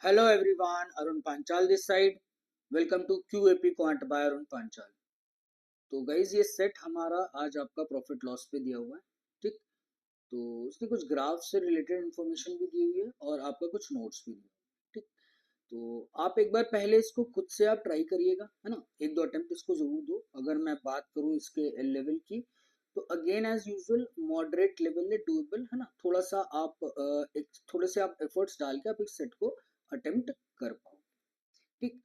Hello everyone, Arun Panchal this side. Welcome to QAP Quant by Arun Panchal. तो guys ये set हमारा आज आपका प्रॉफिट लॉस पे दिया हुआ है, ठीक। तो उसने कुछ ग्राफ से रिलेटेड इन्फॉर्मेशन भी दी हुई है और आपका कुछ नोट्स भी दिए, ठीक। तो आप एक बार पहले इसको खुद से आप ट्राई करिएगा, है ना। एक दो अटेम्प्ट इसको जरूर दो। अगर मैं बात करूँ इसके लेवल की, तो again as usual moderate level है, डूएबल है ना। थोड़ा सा आप एक थोड़े से आप एफर्ट्स डाल के आप इस सेट को अटेम्प्ट कर पाओ, ठीक।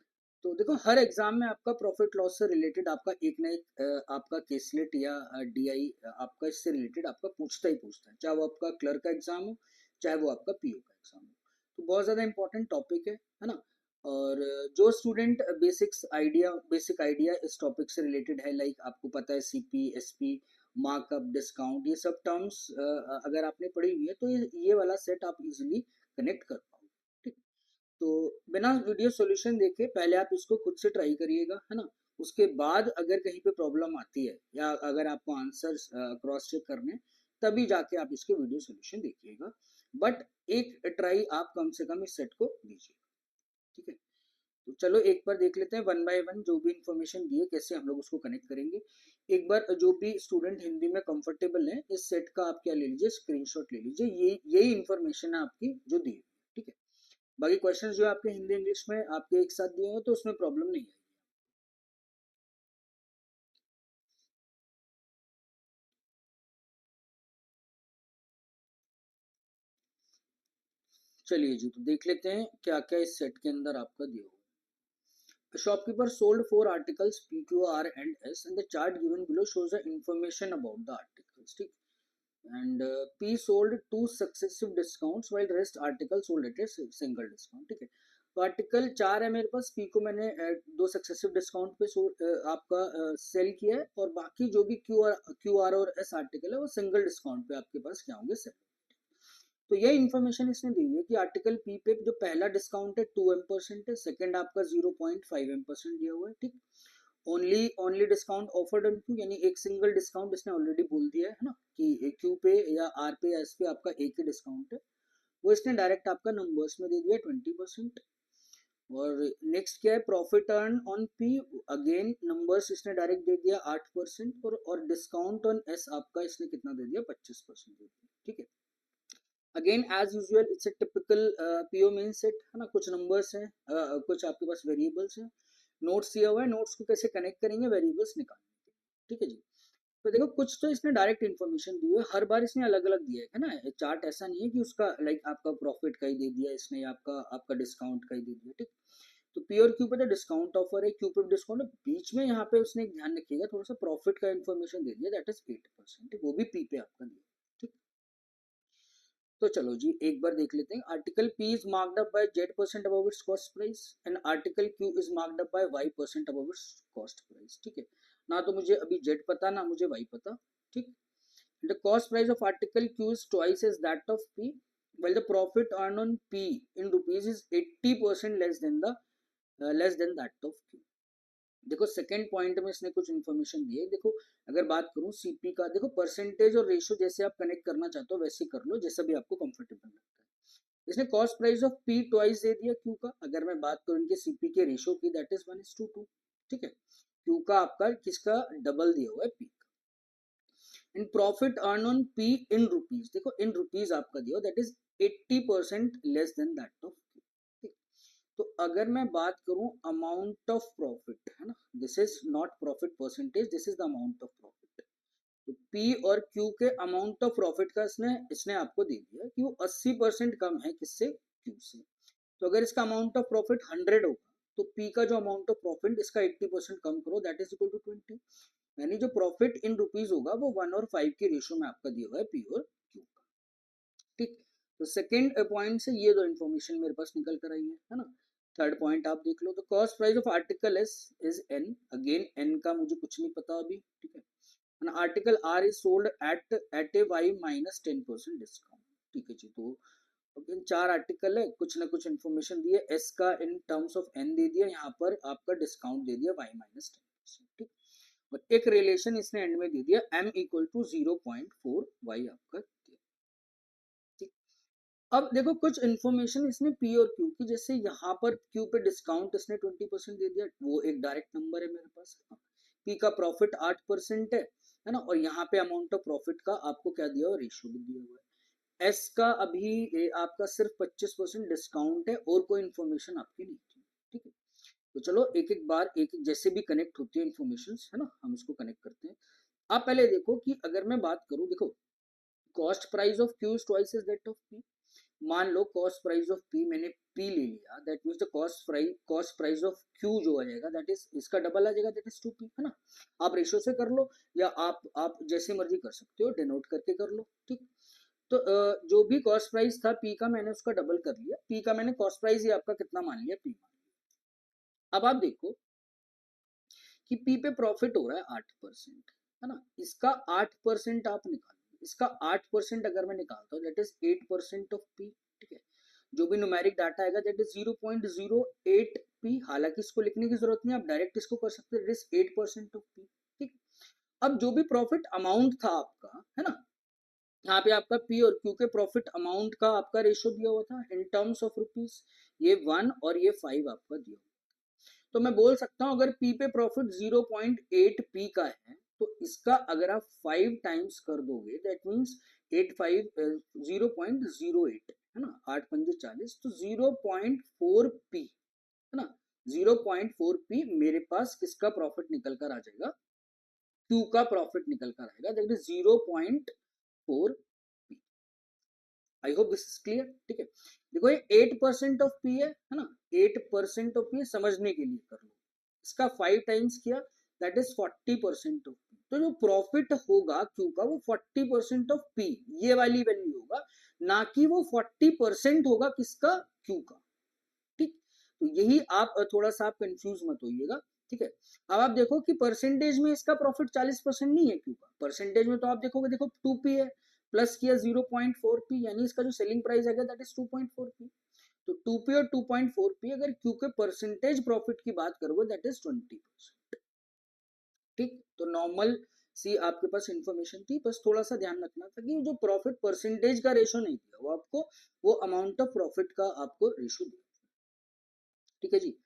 तो देखो हर एग्जाम में आपका प्रॉफिट लॉस से रिलेटेड आपका एक ना एक आपका केसलेट या डीआई आपका इससे रिलेटेड आपका पूछता ही पूछता है, चाहे वो आपका क्लर्क का एग्जाम हो, चाहे वो आपका पीओ का एग्जाम हो। तो बहुत ज्यादा इंपॉर्टेंट टॉपिक है ना। और जो स्टूडेंट बेसिक आइडिया इस टॉपिक से रिलेटेड है, लाइक आपको पता है सीपी एसपी मार्कअप डिस्काउंट, ये सब टर्म्स अगर आपने पढ़ी हुई है तो ये वाला सेट आप इजिली कनेक्ट कर पाओ, ठीक। तो बिना वीडियो सॉल्यूशन देखे पहले आप इसको खुद से ट्राई करिएगा, है ना। उसके बाद अगर कहीं पे प्रॉब्लम आती है या अगर आपको आंसर क्रॉस चेक करने हैं, तभी जाके आप इसके वीडियो सॉल्यूशन देखिएगा। बट एक ट्राई आप कम से कम इस सेट को दीजिए, ठीक है। तो चलो एक बार देख लेते हैं वन बाय वन जो भी इंफॉर्मेशन दी है कैसे हम लोग उसको कनेक्ट करेंगे। एक बार जो भी स्टूडेंट हिंदी में कंफर्टेबल है, इस सेट का आप क्या ले लीजिए, स्क्रीनशॉट ले लीजिए। यही इंफॉर्मेशन है आपकी जो दी है, ठीक है। बाकी क्वेश्चंस जो आपके हिंदी इंग्लिश में आपके एक साथ दिए हैं तो उसमें प्रॉब्लम नहीं है। चलिए जी, तो देख लेते हैं क्या क्या इस सेट के अंदर आपका दिया हुआ है। Shopkeeper sold 4 articles PQR and S and the chart given below shows the information about the articles, ठीक। And P sold 2 successive discounts while rest articles sold at a single discount, ठीक है। तो आर्टिकल 4 है मेरे पास, P को मैंने 2 successive discount पे आपका सेल किया है, और बाकी जो भी क्यू आर और एस आर्टिकल है वो सिंगल डिस्काउंट पे आपके पास क्या होंगे, सेल। तो ये इन्फॉर्मेशन इसने दी हुई है कि आर्टिकल पी पे जो पहला डिस्काउंट है 2M% है, सेकंड आपका 0.5M% दिया हुआ है, ठीक। Only discount offered on Q, यानी एक सिंगल डिस्काउंट इसने ऑलरेडी बोल दिया है ना कि क्यू पे या आर पे या एस पे आपका एक ही डिस्काउंट है। वो इसने डायरेक्ट आपका नंबर्स में दे दिया 20%। और नेक्स्ट क्या है, profit earn on P, again numbers इसने डायरेक्ट दे दिया 8%, और डिस्काउंट ऑन एस आपका इसने कितना दे दिया, 25% दे दिया, ठीक है। Again as usual it's a typical PO main set, है ना। कुछ नंबर्स हैं, कुछ आपके पास वेरिएबल्स हैं, नोट्स दिया हुआ है, नोट्स को कैसे कनेक्ट करेंगे वेरिएबल्स निकालने के, ठीक है जी। तो देखो कुछ तो इसने डायरेक्ट इन्फॉर्मेशन दी है, हर बार इसने अलग अलग दिया है ना। चार्ट ऐसा नहीं है कि उसका लाइक आपका प्रॉफिट का ही दे दिया इसने या आपका आपका डिस्काउंट का ही दे दिया, ठीक। तो पी और क्यू पे तो डिस्काउंट ऑफर है, क्यू पे डिस्काउंट है, बीच में यहाँ पे उसने एक ध्यान रखिएगा थोड़ा सा प्रॉफिट का इन्फॉर्मेशन दे दिया, दैट इज 8%, वो भी पी पे आपका दिया, ठीक। तो चलो जी एक बार देख लेते हैं। Article P is marked up bye Z% above its cost price and article Q is marked up by Y% above its cost price, ठीक है। ना तो मुझे अभी जेड पता ना मुझे वाई पता, ठीक। The cost price of article Q is twice as that of P, while the profit earned on P in rupees is 80% less than that of Q। देखो सेकंड पॉइंट में इसने कुछ इन्फॉर्मेशन दी है। देखो अगर बात करूं सीपी का, देखो परसेंटेज और रेशियो जैसे आप कनेक्ट करना चाहते हो वैसे कर लो, जैसा भी आपको कंफर्टेबल लगता है। इसने cost price of P twice दे दिया क्यू का। अगर मैं बात करूं इनके सीपी के रेशियो की, दैट इज 1:2, ठीक है। क्यू का आपका किसका डबल दिया हुआ है, पी का। In profit earn on P in rupees, देखो इन रुपीज आपका दिया that is 80% less than that of Q. तो अगर मैं बात करूं अमाउंट ऑफ प्रॉफिट, है ना, this is not profit percentage, this is the amount of profit. तो पी और क्यू के अमाउंट ऑफ प्रॉफिट का इसने इसने आपको दे दिया कि वो 80% कम है किससे, क्यू से। तो अगर इसका अमाउंट ऑफ प्रॉफिट 100 होगा, तो पी का जो अमाउंट ऑफ प्रॉफिट इसका 80% कम करो, दैट इज इक्वल टू 20। यानी जो प्रॉफिट इन रुपीज होगा वो 1 और 5 के रेशियो में आपका दिया हुआ है पी और क्यू का, ठीक। तो सेकंड पॉइंट से ये दो इन्फॉर्मेशन मेरे पास निकल कर आई है ना। थर्ड पॉइंट आप देख लो, तो cost price of article S is N, again N का मुझे कुछ नहीं पता अभी, ठीक है। And article R is sold at a Y minus 10% discount, ठीक है जी। तो इन 4 आर्टिकल है, कुछ ना कुछ इन्फॉर्मेशन दी है, एस का इन टर्म्स ऑफ एन दे दिया, यहाँ पर आपका डिस्काउंट दे दिया y-10%, ठीक। और एक रिलेशन इसने एंड में दे दिया, m = 0.4 y आपका, ठीक। अब देखो कुछ इन्फॉर्मेशन इसने पी और क्यू की, जैसे यहाँ पर क्यू पे डिस्काउंट इसने 20% दे दिया, वो एक डायरेक्ट नंबर है मेरे पास। पी का प्रॉफिट 8% है ना, और यहाँ पे अमाउंट ऑफ प्रॉफिट का आपको क्या दिया हुआ, रेशियो भी दिया हुआ है। एस का अभी आपका सिर्फ 25% डिस्काउंट है, और कोई इन्फॉर्मेशन आपकी नहीं थी, ठीक है। तो चलो एक एक बार एक एक जैसे भी कनेक्ट होती है इन्फॉर्मेशन, है ना, हम उसको कनेक्ट करते हैं। आप पहले देखो कि अगर मैं बात करूं, देखो cost price of Q is twice is that of P. मान लो कॉस्ट प्राइस ऑफ पी, मैंने पी ले लिया, that means the cost price of Q जो आ जाएगा दैट इज इसका डबल आ जाएगा, दैट इज 2p, है ना। आप रेशियो से कर लो, या आप जैसे मर्जी कर सकते हो, डिनोट करके कर लो, ठीक। तो जो भी कॉस्ट प्राइस था पी का, मैंने उसका डबल कर लिया, पी का मैंने कॉस्ट प्राइस ही आपका कितना मान लिया, पी मान लिया। अब आप देखो कि पी पे प्रॉफिट हो रहा है 8%, है ना, इसका 8% आप निकालो, इसका 8% अगर मैं निकालता हूँ दैट इज 8% ऑफ पी, ठीक है। जो भी न्यूमेरिक डाटा आएगा दैट इज 0.08 पी, हालांकि इसको लिखने की जरूरत नहीं, आप डायरेक्ट इसको कर सकते हैं, दैट इज 8% ऑफ पी, ठीक। अब जो भी प्रॉफिट अमाउंट था आपका, है ना, यहाँ पे आपका पी और क्यू के प्रॉफिट अमाउंट का आपका रेशियो दिया हुआ था इन टर्म्स ऑफ रुपीज, ये 1 और ये 5 आपका दिया हुआ। तो मैं बोल सकता हूं अगर पी पे प्रॉफिट 0.8 पी का है, तो इसका अगर आप 5 टाइम्स कर दोगे दैट मीन्स 0.08, है ना, 8 पंजे 40, तो 0.4 पी, है ना, 0.4 पी मेरे पास किसका प्रॉफिट निकल कर आ जाएगा, क्यू का प्रॉफिट निकल कर आएगा, that is 0.4 P. I hope this is clear, ठीक है। देखो ये 8% ऑफ पी है ना, 8% ऑफ पी समझने के लिए कर लो, इसका 5 टाइम्स किया दैट इज 40% ऑफ पी। तो जो प्रॉफिट होगा क्यू का वो 40% ऑफ पी, ये वाली वैल्यू होगा, ना कि वो 40% होगा किसका, क्यू का, ठीक। तो यही आप थोड़ा सा आप कंफ्यूज मत होइएगा, ठीक है। अब आप देखो कि परसेंटेज में इसका प्रॉफिट 40% नहीं है क्यू का, परसेंटेज में तो आप देखोगे, देखो 2p है, प्लस किया 0.4p, यानी इसका जो सेलिंग प्राइस आएगा दैट इज 2.4p। तो 2p और 2.4p अगर क्यू के परसेंटेज प्रॉफिट की बात करोगे दैट इज 20%, ठीक। तो नॉर्मल सी आपके पास इंफॉर्मेशन थी, बस थोड़ा सा ध्यान रखना था कि जो प्रॉफिट परसेंटेज का रेशो नहीं दिया वो आपको, वो अमाउंट ऑफ प्रॉफिट का आपको रेशो दिया, ठीक है जी।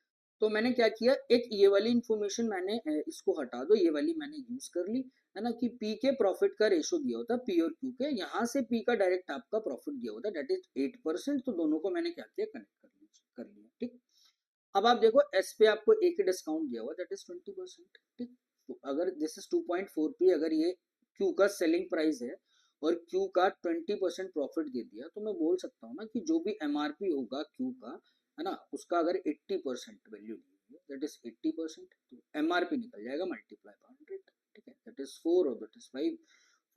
तो मैंने क्या किया, एक ये वाली इंफॉर्मेशन मैंने इसको हटा दो, ये वाली मैंने यूज कर ली, है ना, कि पी के प्रॉफिट का रेशो दिया होता पी और क्यू के, यहाँ से पी का डायरेक्ट आपका प्रॉफिट दिया होता दैट इज 8%, तो दोनों को मैंने क्या किया, कनेक्ट कर लिया, ठीक। अब आप देखो एस पे आपको एक डिस्काउंट दिया हुआ दैट इज 20%, ठीक। तो अगर दिस इज 2.4 पी, अगर ये क्यू का सेलिंग प्राइस है और क्यू का 20% प्रॉफिट दे दिया, तो मैं बोल सकता हूँ ना कि जो भी एमआरपी होगा क्यू का, है ना, उसका अगर 80% वैल्यू दी है दैट इज 80%, तो एमआरपी निकल जाएगा मल्टीप्लाई बाय 100, ठीक है, दैट इज 4 और दैट इज 5,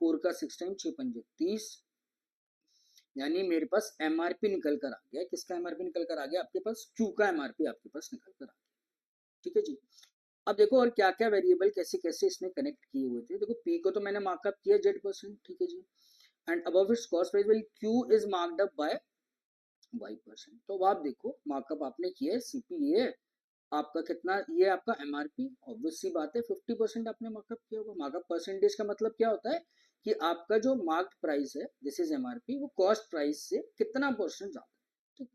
4 का 6 टाइम 6 पंजे 30, यानी मेरे पास एमआरपी निकल कर आ गया, किसका एमआरपी निकल कर आ गया, आपके पास क्यू का एमआरपी आपके पास निकल कर आ गया, ठीक है जी। अब देखो और क्या क्या वेरिएबल कैसे कैसे इसने कनेक्ट किए हुए थे, देखो पी को तो मैंने मार्कअप किया Z%, ठीक है जी, and above its cost price value Q is marked up by Y%। तो अब आप देखो मार्कअप आपने किया है, सीपी ये आपका कितना, ये आपका एमआरपी, ऑब्वियस सी बात है 50% आपने मार्कअप किया होगा। मार्कअप परसेंटेज का मतलब क्या होता है कि आपका जो मार्क्ड प्राइस है दिस इज एमआरपी, वो कॉस्ट प्राइस से कितना परसेंट ज्यादा है, ठीक।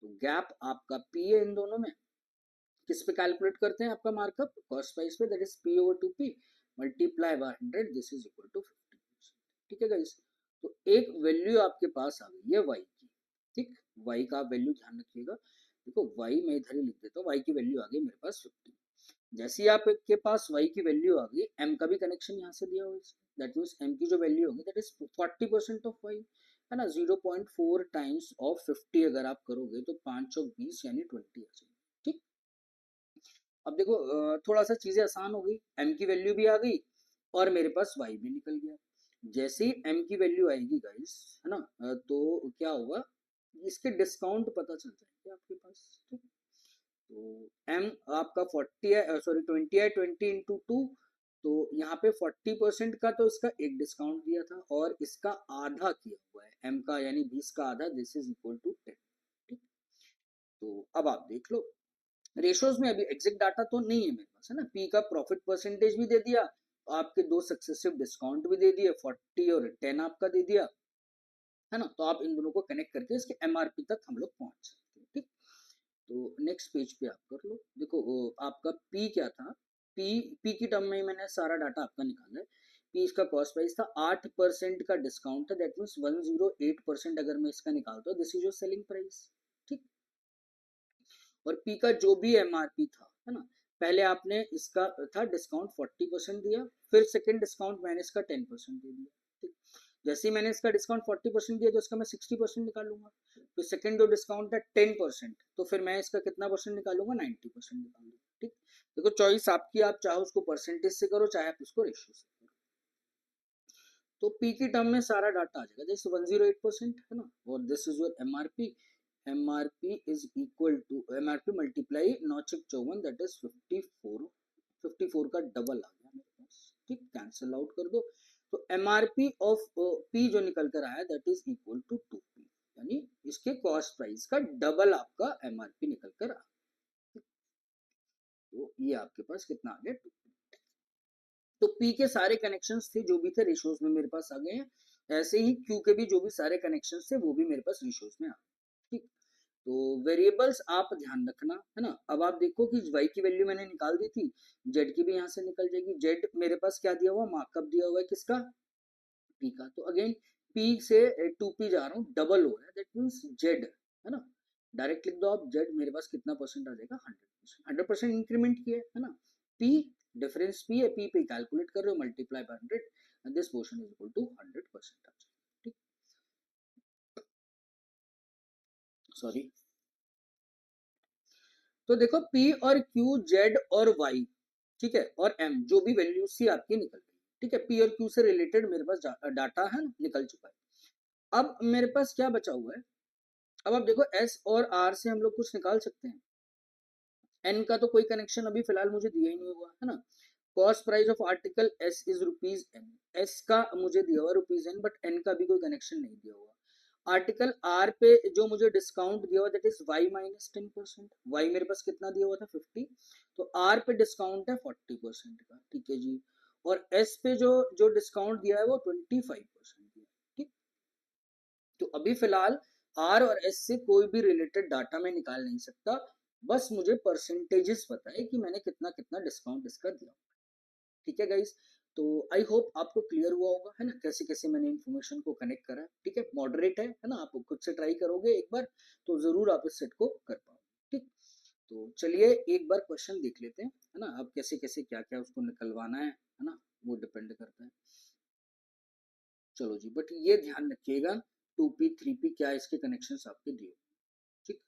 तो गैप आपका पी है इन दोनों में, किस पे कैलकुलेट करते हैं आपका मार्कअप, कॉस्ट प्राइस पे, that is P over 2p multiply by 100, this is equal to 50%, ठीक है गाइस। तो एक वैल्यू आपके पास आ गई है y की, ठीक। y का आप वैल्यू ध्यान रखिएगा, देखो y मैं इधर ही लिख देता हूँ, y की वैल्यू आ गई मेरे पास 50। जैसे ही आपके पास y की वैल्यू आ गई, m का भी कनेक्शन यहाँ से दिया हुआ है, दैट मीन्स m की जो वैल्यू होगी दैट इज 40% ऑफ y, है ना, 0.4 टाइम्स ऑफ 50 अगर आप करोगे तो 5 और 20 यानी 20 आ जाएगी, ठीक। अब देखो थोड़ा सा चीजें आसान हो गई, m की वैल्यू भी आ गई और मेरे पास y भी निकल गया। जैसे ही m की वैल्यू आएगी गाइस, है ना, तो क्या होगा, इसके डिस्काउंट पता चल जाएंगे आपके पास, ठीक। तो m आपका 40 है, सॉरी 20 है, 20 इंटू 2, तो यहाँ पे 40% का तो इसका एक डिस्काउंट दिया था और इसका आधा किया हुआ है m का, यानी 20 का आधा, दिस इज इक्वल टू 10, ठीक। तो अब आप देख लो रेशोज में अभी एग्जैक्ट डाटा तो नहीं है मेरे पास, है ना, पी का प्रॉफिट परसेंटेज भी दे दिया, आपके दो सक्सेसिव डिस्काउंट भी दे दिए, 40 और 10 आपका दे दिया, है ना। तो आप इन दोनों को कनेक्ट करके इसके एमआरपी तक हम लोग पहुंच सकते हैं, ठीक। तो नेक्स्ट पेज पे आप कर लो। देखो आपका पी क्या था, पी पी की टर्म में ही मैंने सारा डाटा आपका निकाला है। पी इसका कॉस्ट प्राइस था, 8% का डिस्काउंट था, दैट मीन्स 108% अगर मैं इसका निकालता हूँ, this is your selling price, ठीक। और पी का जो भी एमआरपी था, है ना, पहले आपने इसका था डिस्काउंट 40% दिया, फिर सेकंड डिस्काउंट मैंने इसका 10% दे दिया, ठीक। जैसे ही मैंने इसका डिस्काउंट 40% दिया तो इसका मैं 60% निकालूंगा। तो सेकंड जो डिस्काउंट है 10%, तो फिर मैं इसका कितना परसेंट निकालूंगा, 90% निकालूंगा, ठीक। देखो चॉइस आपकी, आप चाहे उसको परसेंटेज से करो चाहे आप उसको रेशियो से करो। तो पी की टर्म में सारा डाटा आ जाएगा, जैसे 108% है ना, और this is your MRP. MRP is equal to MRP multiply 9×54 that is 54, 54 का डबल आ गया मेरे पास, ठीक। कैंसिल आउट कर दो। तो एमआरपी ऑफ पी जो निकल कर आया that is equal to 2p, यानी इसके कॉस्ट प्राइस का डबल आपका एमआरपी निकल कर आया। तो ये आपके पास कितना आ गया, 2p। तो पी के सारे कनेक्शंस थे जो भी थे रेशियोज में मेरे पास आ गए हैं। ऐसे ही क्यू के भी जो भी सारे कनेक्शंस थे वो भी मेरे पास रेशियोज में आ गए, ठीक। तो वेरिएबल्स आप ध्यान रखना, है ना। अब आप देखो कि y की वैल्यू मैंने निकाल दी थी, z की भी यहाँ से निकल जाएगी। z मेरे पास क्या दिया हुआ, मार्कअप दिया हुआ है किसका, p का। तो अगेन p से 2p जा रहा हूँ, डबल हो रहा है, दैट मीन्स z, है ना। डायरेक्ट लिख दो आप, z मेरे पास कितना परसेंट आ जाएगा, 100%, 100% इंक्रीमेंट किया है ना। p डिफरेंस p है, p पे कैलकुलेट कर रहे हो, multiply by 100 and this portion is equal to 100% आ जाएगा, ठीक। सॉरी। तो देखो P और Q, Z और Y, ठीक है, और M जो भी वैल्यू सी आपकी निकल गई, ठीक है। P और Q से रिलेटेड मेरे पास डाटा है, निकल चुका है। अब मेरे पास क्या बचा हुआ है, अब आप देखो S और R से हम लोग कुछ निकाल सकते हैं। N का तो कोई कनेक्शन अभी फिलहाल मुझे दिया ही नहीं हुआ, है ना। Cost price of article S is rupees N, S का मुझे दिया हुआ रुपीज N, बट N का भी कोई कनेक्शन नहीं दिया हुआ। आर्टिकल आर पे जो मुझे डिस्काउंट दिया हुआ that is y minus 10%, y मेरे पास कितना दिया हुआ था 50, तो आर पे डिस्काउंट है 40% का, ठीक है जी। और एस पे जो जो डिस्काउंट दिया है वो 25% दिया है, ठीक। तो अभी फिलहाल आर और एस से कोई भी रिलेटेड डाटा मैं निकाल नहीं सकता, बस मुझे परसेंटेजेस पता है कि मैंने कितना कितना डिस्काउंट इसका दिया, ठीक है गाइस। तो आई होप आपको क्लियर हुआ होगा, है ना, कैसे कैसे मैंने इन्फॉर्मेशन को कनेक्ट करा, ठीक है। मॉडरेट है ना, आप खुद से ट्राई करोगे एक बार तो जरूर आप इस सेट को कर पाओगे, ठीक। तो चलिए एक बार क्वेश्चन देख लेते हैं, है ना। अब कैसे कैसे क्या क्या उसको निकलवाना है ना, वो डिपेंड करता है। चलो जी, बट ये ध्यान रखिएगा 2p 3p क्या इसके कनेक्शन आपके दिए, ठीक।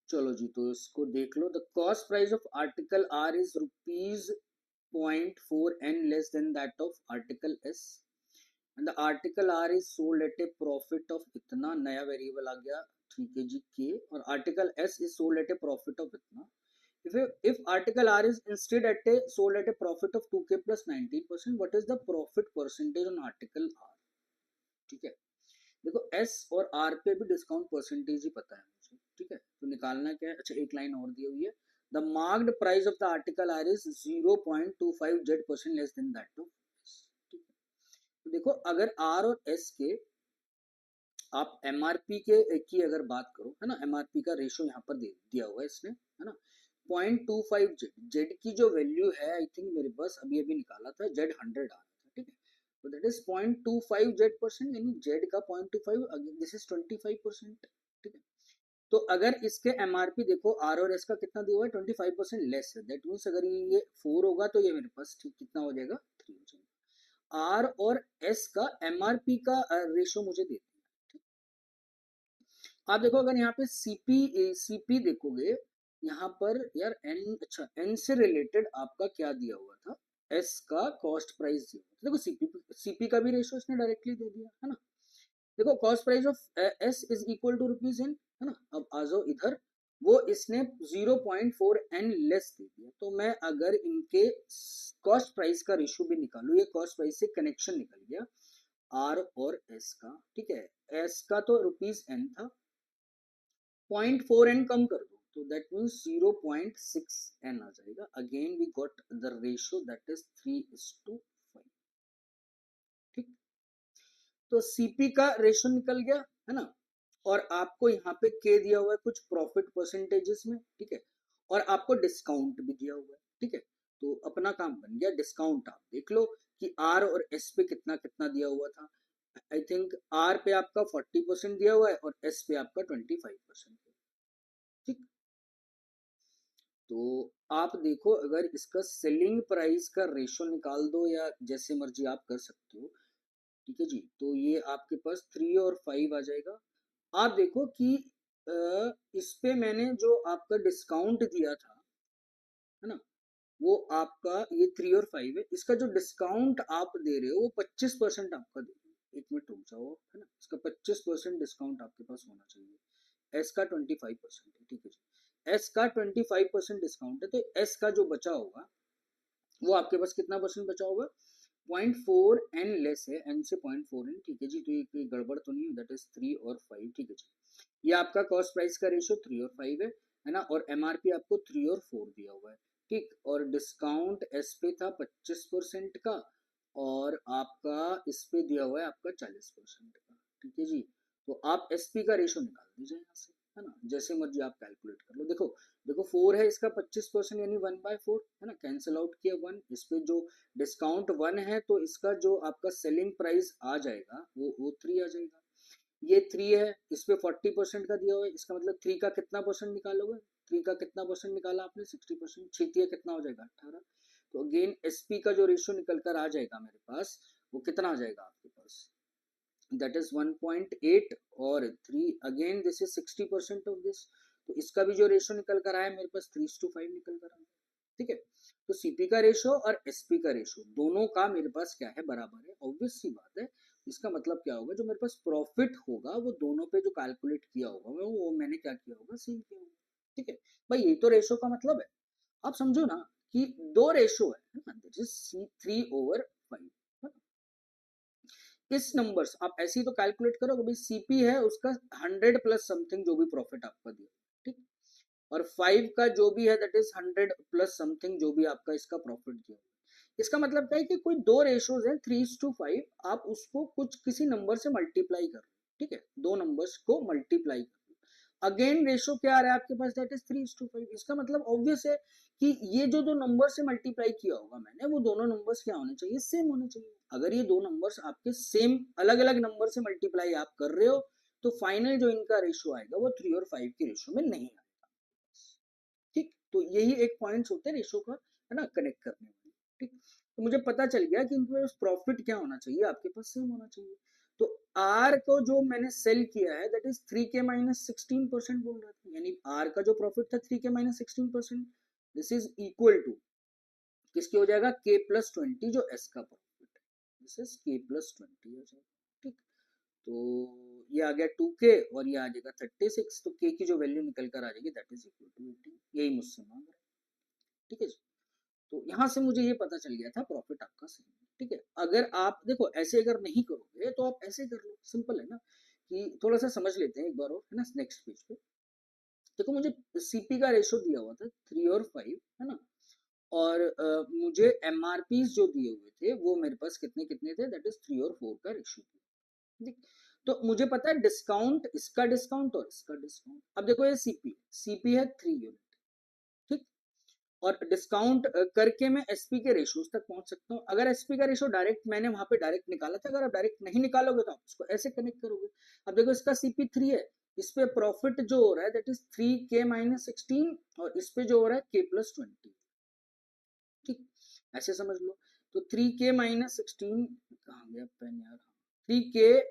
चलो जी, तो इसको देख लो। The cost price of article R is rupees 0.4n less than that of article S and the article R is sold at a profit of इतना, नया वेरिएबल आ गया, ठीक है जी के, और article S is sold at a profit of इतना। if article R is instead at a sold at a profit of 2k plus 19%, what is the profit percentage on article R, ठीक है। देखो S और R पे भी discount percentage ही पता है मुझे, ठीक है। तो निकालना क्या है, अच्छा एक लाइन और दी हुई है, the marked price of the article R is 0.25z% less than that of S, ठीक है। तो देखो अगर R और S के आप एमआरपी के की अगर बात करो, है ना, एमआरपी का रेशियो यहाँ पर दिया हुआ है इसने, है ना। 0.25 जेड की जो वैल्यू है, आई थिंक मेरे पास अभी अभी निकाला था, जेड 100 आ रहा था, ठीक है। तो दैट इज 0.25 Z%, यानी जेड का 0.25, दिस इज 25%, ठीक है। तो अगर इसके एमआरपी देखो आर और एस का कितना दिया हुआ है, 25% लेस है, दैट मीन्स अगर ये 4 होगा तो ये मेरे पास ठीक कितना हो जाएगा, 3 हो जाएगा। आर और एस का एमआरपी का रेशियो मुझे दे, आप देखो अगर यहाँ पे सीपी देखोगे, यहाँ पर यार एन, अच्छा एन से रिलेटेड आपका क्या दिया हुआ था, एस का कॉस्ट प्राइस दिया हुआ था। देखो सीपी का भी रेशियो इसने डायरेक्टली दे दिया, है ना। देखो cost price of S is equal to rupees N, है ना। अब आ जाओ इधर, वो इसने 0.4n लेस दे दिया, तो मैं अगर इनके कॉस्ट प्राइस का रेशियो भी निकालू, ये कॉस्ट प्राइस से कनेक्शन निकल गया आर और एस का, ठीक है। एस का तो रुपीज एन था, 0.4n कम कर दो, तो दैट मीन्स 0.6n आ जाएगा. Again we got the ratio that is 3:5. ठीक. तो सीपी का रेशियो निकल गया है ना. और आपको यहाँ पे के दिया हुआ है कुछ प्रॉफिट परसेंटेजेस में. ठीक है. और आपको डिस्काउंट भी दिया हुआ है. ठीक है. तो अपना काम बन गया. डिस्काउंट आप देख लो कि आर और एस पे कितना कितना दिया हुआ था. आई थिंक आर पे आपका 40% दिया हुआ है और एस पे आपका 25%. ठीक. तो आप देखो अगर इसका सेलिंग प्राइस का रेशो निकाल दो या जैसे मर्जी आप कर सकते हो. ठीक है जी. तो ये आपके पास 3 और 5 आ जाएगा. आप देखो कि इस पे मैंने जो आपका डिस्काउंट दिया था है ना, वो आपका ये 3 और 5 है. इसका जो डिस्काउंट आप दे रहे हो वो 25% आपका दे रहे हो. एक मिनट रुक जाओ है ना. इसका 25% डिस्काउंट आपके पास होना चाहिए. एस का 25% है. ठीक है जी. एस का 25% डिस्काउंट है. तो एस का जो बचा होगा वो आपके पास कितना परसेंट बचा होगा. 0.4 n लेस है. n से 0.4n. ठीक है जी. तो ये कोई गड़बड़ तो नहीं है. दैट इज 3 और 5. ठीक है जी. ये आपका कॉस्ट प्राइस का रेशियो 3 और 5 है ना. और एमआरपी आपको 3 और 4 दिया हुआ है. ठीक. और डिस्काउंट एस पे था 25% का और आपका इस पे दिया हुआ है आपका 40% का. ठीक है जी. तो आप एसपी का रेशियो निकाल दीजिए यहाँ से है ना. जैसे मर्जी आप कैलकुलेट कर लो. देखो देखो 4 है इसका 25% यानी 1/4 है ना. कैंसिल आउट किया 1. इस पे जो डिस्काउंट 1 है तो इसका जो आपका सेलिंग प्राइस आ जाएगा वो 3 आ जाएगा. ये 3 है. इस पे 40% का दिया हुआ है. इसका मतलब 3 का कितना परसेंट निकालोगे. 3 का कितना परसेंट निकाला आपने 60%. 6 कितना हो जाएगा 18. तो अगेन एसपी का जो रेशियो निकल कर आ जाएगा मेरे पास वो कितना आ जाएगा आपके पास. दैट इज 1.8 और 3 again this is 60% of this. तो इसका भी जो रेशियो निकल कर आया मेरे पास 3:5 निकल कर आया. ठीक है. तो सीपी का रेशियो और एसपी का रेशियो दोनों का मेरे पास क्या है बराबर है. ऑब्वियस सी बात है. इसका मतलब क्या होगा जो मेरे पास प्रॉफिट होगा वो दोनों पे जो कैलकुलेट किया होगा वो मैंने क्या किया होगा सेम किया होगा. ठीक है भाई. यही तो रेशियो का मतलब है. आप समझो ना कि दो रेशियो है ना. This is C3/5. इस नंबर्स आप ऐसे ही तो कैलकुलेट करो भाई. सीपी है उसका 100 प्लस समथिंग जो भी प्रॉफिट आपका दिया. ठीक. और 5 का जो भी है दैट इज 100 प्लस समथिंग जो भी आपका इसका प्रॉफिट दिया. इसका मतलब क्या है कि कोई दो रेशियोज है 3:5. आप उसको कुछ किसी नंबर से मल्टीप्लाई कर. ठीक है. दो नंबर्स को मल्टीप्लाई कर. अगेन रेशियो क्या आ रहा है आपके पास दैट इज 3:5. इसका मतलब ऑब्वियस है कि ये जो दो नंबर से मल्टीप्लाई किया होगा मैंने वो दोनों नंबर्स क्या होने चाहिए सेम होने चाहिए. अगर ये दो नंबर्स आपके सेम अलग अलग नंबर से मल्टीप्लाई आप कर रहे हो तो फाइनल जो इनका रेशियो आएगा वो 3 और 5 के रेशियो में नहीं आएगा. ठीक. तो यही एक पॉइंट्स होते हैं रेशियो का है ना कनेक्ट करने में. ठीक. तो मुझे पता चल गया कि इनके पास प्रॉफिट क्या होना चाहिए आपके पास सेम होना चाहिए. तो आर को जो मैंने सेल किया है दैट इज 3K-16% बोल रहा था. यानी आर का जो प्रॉफिट था 3K-16%. This is equal to किसके हो जाएगा K+20 जो एस का प्रॉफिट है. दिस इज K+20 हो जाएगा. ठीक. तो ये आ गया 2K और ये आ जाएगा 36. तो K की जो वैल्यू निकल कर आ जाएगी दैट इज इक्वल टू 18. यही मुझसे मांग रहा है. ठीक है जी. तो यहाँ से मुझे ये पता चल गया था प्रॉफिट आपका सही है. ठीक है. अगर आप देखो ऐसे अगर नहीं करोगे तो आप ऐसे कर लो. सिंपल है ना. कि थोड़ा सा समझ लेते हैं एक बार और है ना नेक्स्ट पेज पे. देखो मुझे सीपी का रेशियो दिया हुआ था 3 और 5 है ना. और मुझे एमआरपी जो दिए हुए थे वो मेरे पास कितने कितने थे दैट इज 3 और 4 का रेशियो. ठीक. तो मुझे पता है डिस्काउंट इसका डिस्काउंट और इसका डिस्काउंट. अब देखो ये सीपी है 3 यूनिट. ठीक. और डिस्काउंट करके मैं एसपी के रेशियोज तक पहुंच सकता हूँ. अगर एसपी का रेशियो डायरेक्ट मैंने वहां पे डायरेक्ट निकाला था. अगर आप डायरेक्ट नहीं निकालोगे तो आप इसको ऐसे कनेक्ट करोगे. अब देखो इसका सीपी 3 है. इस पे प्रॉफिट जो हो रहा है दैट इज 3K-16 और इस पे जो हो रहा है K+20. ठीक. ऐसे समझ लो. तो 3K-16 कहाँ गया पेन यार. 3K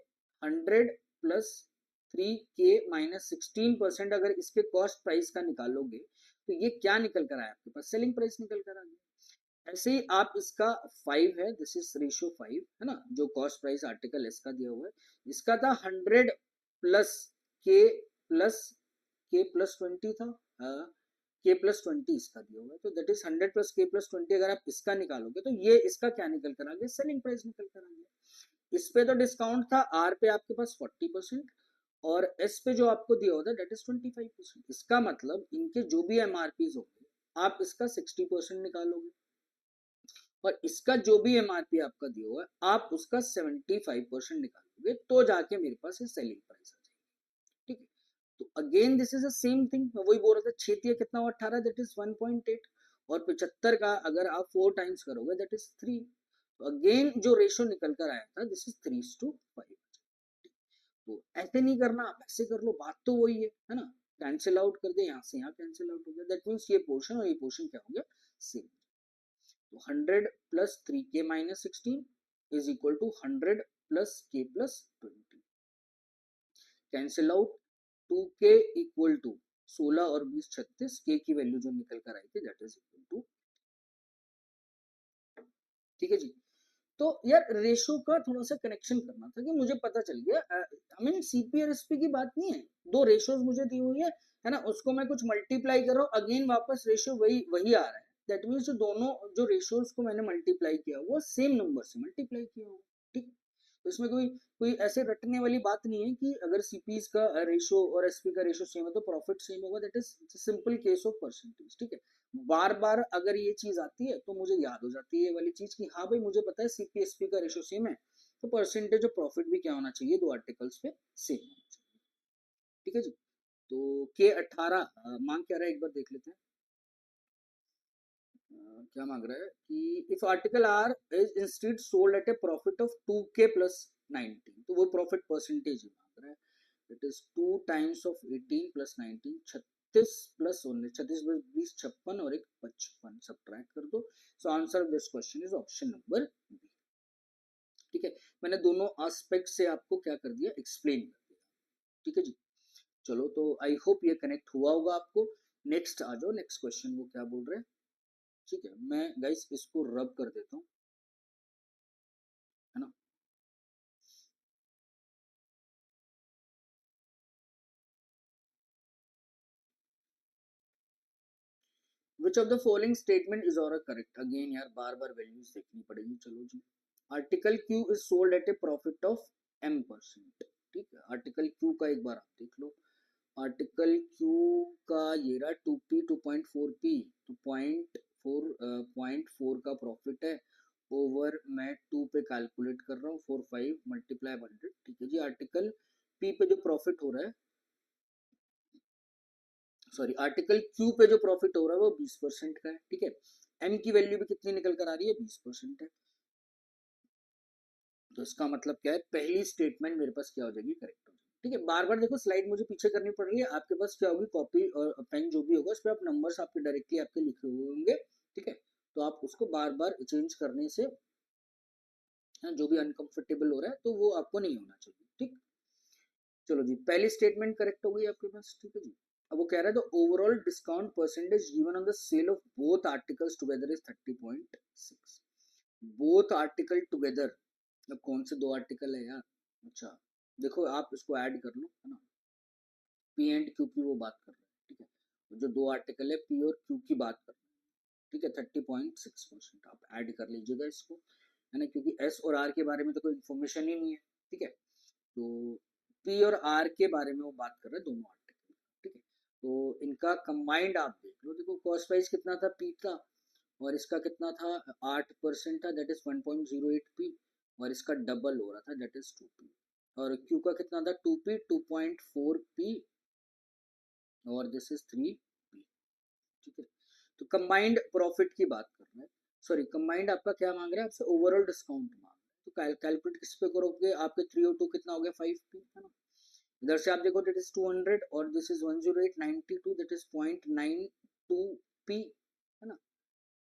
100 प्लस 3K-16% अगर इसके कॉस्ट प्राइस का निकालोगे तो ये क्या निकल कर आया आपके पास सेलिंग प्राइस निकल कर आ गया. ऐसे ही आप इसका 5 है दिस इज रेशियो 5 है ना. जो कॉस्ट प्राइस आर्टिकल इसका दिया हुआ है इसका था 100 प्लस K+20 था. K+20 इसका दिया हुआ है. तो दैट इज 100 प्लस K+20. अगर आप इसका निकालोगे तो ये इसका क्या निकल कर आ गया सेलिंग प्राइस निकल कर आ गया. इस पे तो डिस्काउंट था. आर पे आपके पास 40% और एस पे जो आपको दिया होता है दैट इज 25%। इसका मतलब इनके जो भी एमआरपीज होंगे आप इसका 60% निकालोगे और इसका जो भी एमआरपी आपका दिया हुआ है आप उसका 75% निकालोगे, तो जाके मेरे पास ये सेलिंग प्राइस आ जाएगी। ठीक है, तो again this is the same thing, मैं वही बोल रहा था 6 कितना हुआ 18, दैट इज 1.8 और 75 का अगर आप 4 टाइम्स करोगे दैट इज 3। तो अगेन जो रेशो निकल कर आया था दिस इज 3:5। तो ऐसे नहीं करना, आप ऐसे कर लो, बात तो वही है ना। कैंसिल आउट कर दे, यहाँ से यहाँ कैंसिल आउट हो गया, दैट मीन्स ये पोर्शन और ये पोर्शन क्या हो गया सेम। तो 100 plus 3k minus 16 is equal to 100 plus k plus 20। Cancel out, 2k equal to 16 और 20 36, k की वैल्यू जो निकल कर आई थी दैट इज इक्वल टू। ठीक है जी। तो यार रेशो का थोड़ा सा कनेक्शन करना था कि मुझे पता चल गया, आई मीन सीपी और एसपी की बात नहीं है, दो रेशोज मुझे दी हुई है ना, उसको मैं कुछ मल्टीप्लाई कर रहा हूँ, अगेन वापस रेशियो वही वही आ रहा है। दैट मीन्स जो दोनों जो रेशियोज को मैंने मल्टीप्लाई किया वो सेम नंबर से मल्टीप्लाई किया हो। ठीक, तो इसमें कोई कोई ऐसे रटने वाली बात नहीं है कि अगर सीपीज का रेशो और एसपी का रेशो सेम है तो प्रॉफिट सेम होगा, that is simple case of percentage. ठीक है, बार बार अगर ये चीज आती है तो मुझे याद हो जाती है ये वाली चीज कि हाँ भाई मुझे पता है सीपीएसपी का रेशो सेम है, तो परसेंटेज ऑफ प्रॉफिट भी क्या होना चाहिए, दो आर्टिकल्स पे सेम होना चाहिए। ठीक है जी। तो के 18 मांग क्या रहा है एक बार देख लेते हैं। क्या मांग रहा है कि if article R is instead sold at a profit of 2k plus 19, तो वो प्रॉफिट परसेंटेज ही मांग रहा है। It is 2 times of 18 plus 19, 36 plus 19, 36 plus 20 56 और एक 55 सब्ट्रैक्ट कर दो। So answer of this question is option number B. ठीक है, मैंने दोनों एस्पेक्ट से आपको क्या कर दिया, एक्सप्लेन कर दिया। ठीक है जी। चलो, तो आई होप ये कनेक्ट हुआ होगा आपको। नेक्स्ट आ जाओ, नेक्स्ट क्वेश्चन वो क्या बोल रहे हैं। ठीक है, मैं गाइस इसको रब कर देता हूँ, है ना। Which of the following statement is और करेक्ट, अगेन यार बार बार वैल्यूज देखनी पड़ेगी। चलो जी, article Q is sold at a profit of m%। ठीक है, आर्टिकल क्यू का एक बार आप देख लो। आर्टिकल क्यू का ये रहा 2p 2.4p, तो 0.4 का प्रॉफिट है ओवर, मैं 2 पे कैलकुलेट कर रहा हूँ 45 मल्टीप्लाई 100। ठीक है जी, आर्टिकल p पे जो प्रॉफिट हो रहा है, सॉरी आर्टिकल क्यू पे जो प्रॉफिट हो रहा है वो 20% का है। ठीक है, एम की वैल्यू भी कितनी निकल कर आ रही है, 20% है। तो इसका मतलब क्या है, पहली स्टेटमेंट मेरे पास क्या हो जाएगी, करेक्ट हो जाएगी। ठीक है, बार बार देखो स्लाइड मुझे पीछे करनी पड़ रही है, आपके पास क्या होगी, कॉपी और पेन जो भी होगा उस पर आप नंबर्स आपके डायरेक्टली आपके लिखे हुए होंगे। ठीक है, तो आप उसको बार बार चेंज करने से जो भी अनकंफर्टेबल हो रहा है तो वो आपको नहीं होना चाहिए। ठीक, चलो जी, पहली स्टेटमेंट करेक्ट हो गई आपके पास। ठीक है जी। अब वो कह रहा है the overall discount percentage given on the sale of both articles together is 30.6। Both article together, अब कौन से दो आर्टिकल है यार, अच्छा देखो आप इसको ऐड कर लो, है ना। पी एंड क्यू की वो बात कर रहे हैं। ठीक है, तो जो दो आर्टिकल है पी और क्यू की बात कर रहे हैं। ठीक है, 30.6% आप ऐड कर लीजिएगा इसको, है ना, क्योंकि एस और आर के बारे में तो कोई इन्फॉर्मेशन ही नहीं है। ठीक है, तो पी और आर के बारे में वो बात कर रहे हैं दोनों आर्टिकल। ठीक है, तो इनका कंबाइंड आप देख लो, देखो कॉस्ट प्राइस कितना था पी का और इसका कितना था, 8% था, दैट इज 1.08 पी, और इसका डबल हो रहा था दैट इज 2p, और क्यू का कितना था 2p 2.4p, और दिस इज 3p। ठीक है, तो कंबाइंड प्रॉफिट की बात कर रहे हैं, सॉरी कंबाइंड आपका क्या मांग रहा है, आपसे ओवरऑल डिस्काउंट मांग रहा है। तो कैलकुलेट किस पे करोगे, आपके 3 और 2 कितना हो गया 5p, है ना। इधर से आप देखो दैट इज 200 और this is 10892, that is 0.92p, है ना।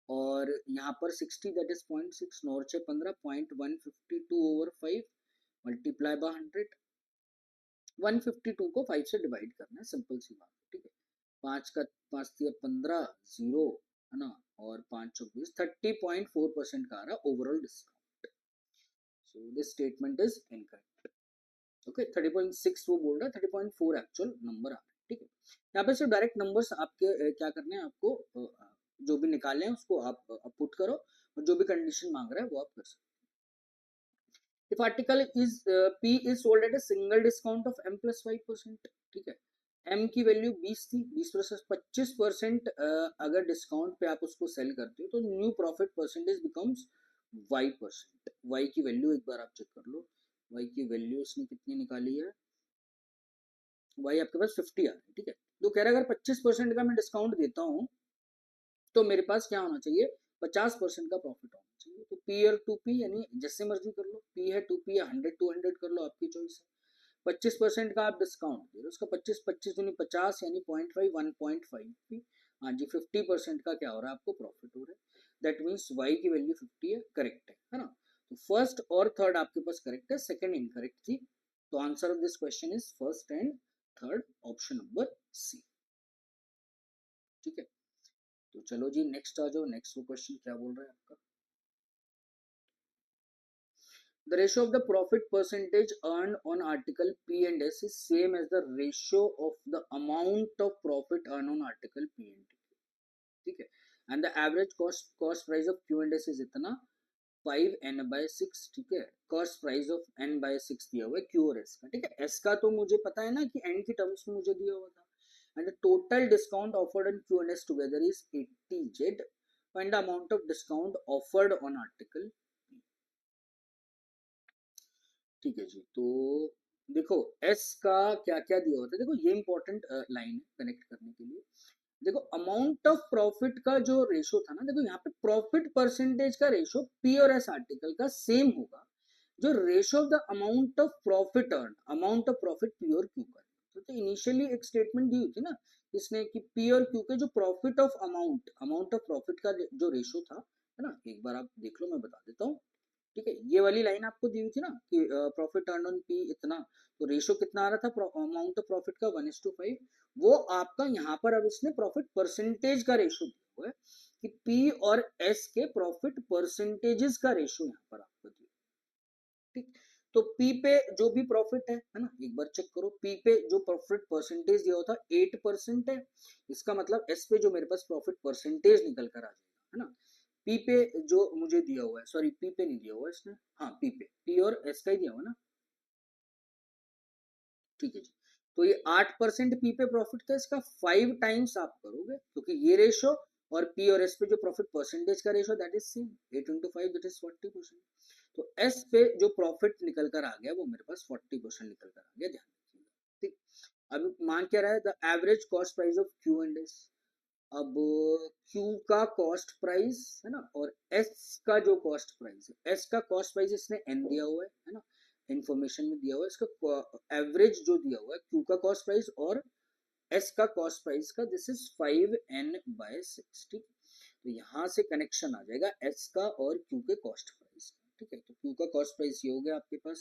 और यहाँ पर 60 that is 0.6, now 6 15, 0.152 over 5 multiply by 100। 152 को 5 से डिवाइड करना है, सिंपल सी बात है। ठीक है, 5 का 5 दिया 15 जीरो, है ना, और 5 चौक 20, 30.4% का आ रहा overall discount. So this statement is incorrect. Okay, 30.6 वो बोल रहा है, 30.4 एक्चुअल नंबर आ रहा है। ठीक है, यहाँ पे सिर्फ डायरेक्ट नंबर्स आपके क्या करने हैं आपको, जो भी निकाले हैं उसको आप पुट करो और जो भी कंडीशन मांग रहा है वो आप कर सकते if article is P is sold at a single discount of M plus 5%, ठीक है, M की वैल्यू 20 थी, 25% अगर डिस्काउंट पे आप उसको सेल करते हो तो new profit percentage becomes Y%। Y की वैल्यू एक बार आप चेक कर लो, Y की वैल्यू इसने कितनी निकाली है, Y आपके पास 50 आ रहा है, ठीक है। तो कह रहा है अगर 25% का मैं डिस्काउंट देता हूँ तो मेरे पास क्या होना चाहिए, 50% का प्रॉफिट होना चाहिए। तो P और 2P यानी जैसे मर्जी कर लो, P है 2P या 100 200 कर लो, आपकी चॉइस है। 25% का आप डिस्काउंट दे रहे हो, उसका 25 25 दूनी 50 यानी 0.5 1.5 हाँ जी, 50% का क्या हो रहा है, आपको प्रॉफिट हो रहा है। दैट मीन्स Y की वैल्यू 50 है, करेक्ट है ना। तो फर्स्ट और थर्ड आपके पास करेक्ट है, सेकंड इनकरेक्ट थी। तो answer of this question is first and third, option number C, ठीक है। तो चलो जी नेक्स्ट आ जाओ, नेक्स्ट वो क्वेश्चन क्या बोल रहा है आपका। The ratio of the profit percentage earned on article P and S is same as the ratio of the amount of profit earned on article P and D, ठीक है। And the average cost price of Q and S is इतना 5n/6, ठीक है। Cost price of n/6 दिया हुआ है Q और S का, ठीक है। S का तो मुझे पता है ना कि n की टर्म्स में मुझे दिया हुआ था। And the total discount offered on Q and S together is 80Z. Find the amount of discount offered on article P, ठीक है जी। तो देखो S का क्या क्या दिया होता है, देखो ये इंपॉर्टेंट लाइन है कनेक्ट करने के लिए। देखो अमाउंट ऑफ प्रॉफिट का जो रेशो था ना, देखो यहाँ पे प्रॉफिट परसेंटेज का रेशो P और S आर्टिकल का सेम होगा जो ratio of the amount of profit earn, amount of profit P और Q का। तो इनिशियली एक स्टेटमेंट दी हुई थी ना इसने कि P और Q के जो profit of amount, amount of profit का जो रेशो था, है ना, एक बार आप देख लो, मैं बता देता हूँ, ठीक है। ये वाली लाइन आपको दी हुई थी ना कि प्रॉफिट अर्न ऑन P इतना, तो रेशो कितना आ रहा था अमाउंट ऑफ प्रॉफिट का 1:5, वो आपका यहाँ पर अब इसने प्रॉफिट परसेंटेज का रेशो दिया हुआ है कि P और S के प्रॉफिट परसेंटेजेस का रेशो यहाँ पर आपको दिया, ठीक। तो P पे जो भी प्रॉफिट है ना, एक बार चेक करो, P पे जो प्रॉफिट परसेंटेज दिया होता 8% है, इसका मतलब S पे जो मेरे पास प्रॉफिट परसेंटेज निकल कर आ जाएगा, है ना। P पे जो मुझे दिया हुआ है, सॉरी P पे नहीं दिया हुआ है इसने, हाँ P पे, P और S का ही दिया हुआ ना, ठीक है जी। तो ये 8% P पे प्रॉफिट था, इसका 5 टाइम्स आप करोगे क्योंकि ये रेशो और P और S पे जो प्रॉफिट परसेंटेज का ratio that is same, 8 into 5 that is 40%। तो S पे जो प्रॉफिट निकल कर आ गया वो मेरे पास 40% निकल कर आ गया, ध्यान रखिएगा, ठीक। अब मान क्या रहा है, the average cost price of Q and S। अब Q का कॉस्ट प्राइस है ना, और S का जो कॉस्ट प्राइस है, S का कॉस्ट प्राइस इसने N दिया हुआ है ना, इंफॉर्मेशन में दिया हुआ है। इसका एवरेज जो दिया हुआ है Q का कॉस्ट प्राइस और S का कॉस्ट प्राइस का, दिस इज 5n/6, ठीक। तो यहाँ से कनेक्शन आ जाएगा S का और Q के कॉस्ट प्राइस का, ठीक है। तो Q का कॉस्ट प्राइस ये हो गया आपके पास,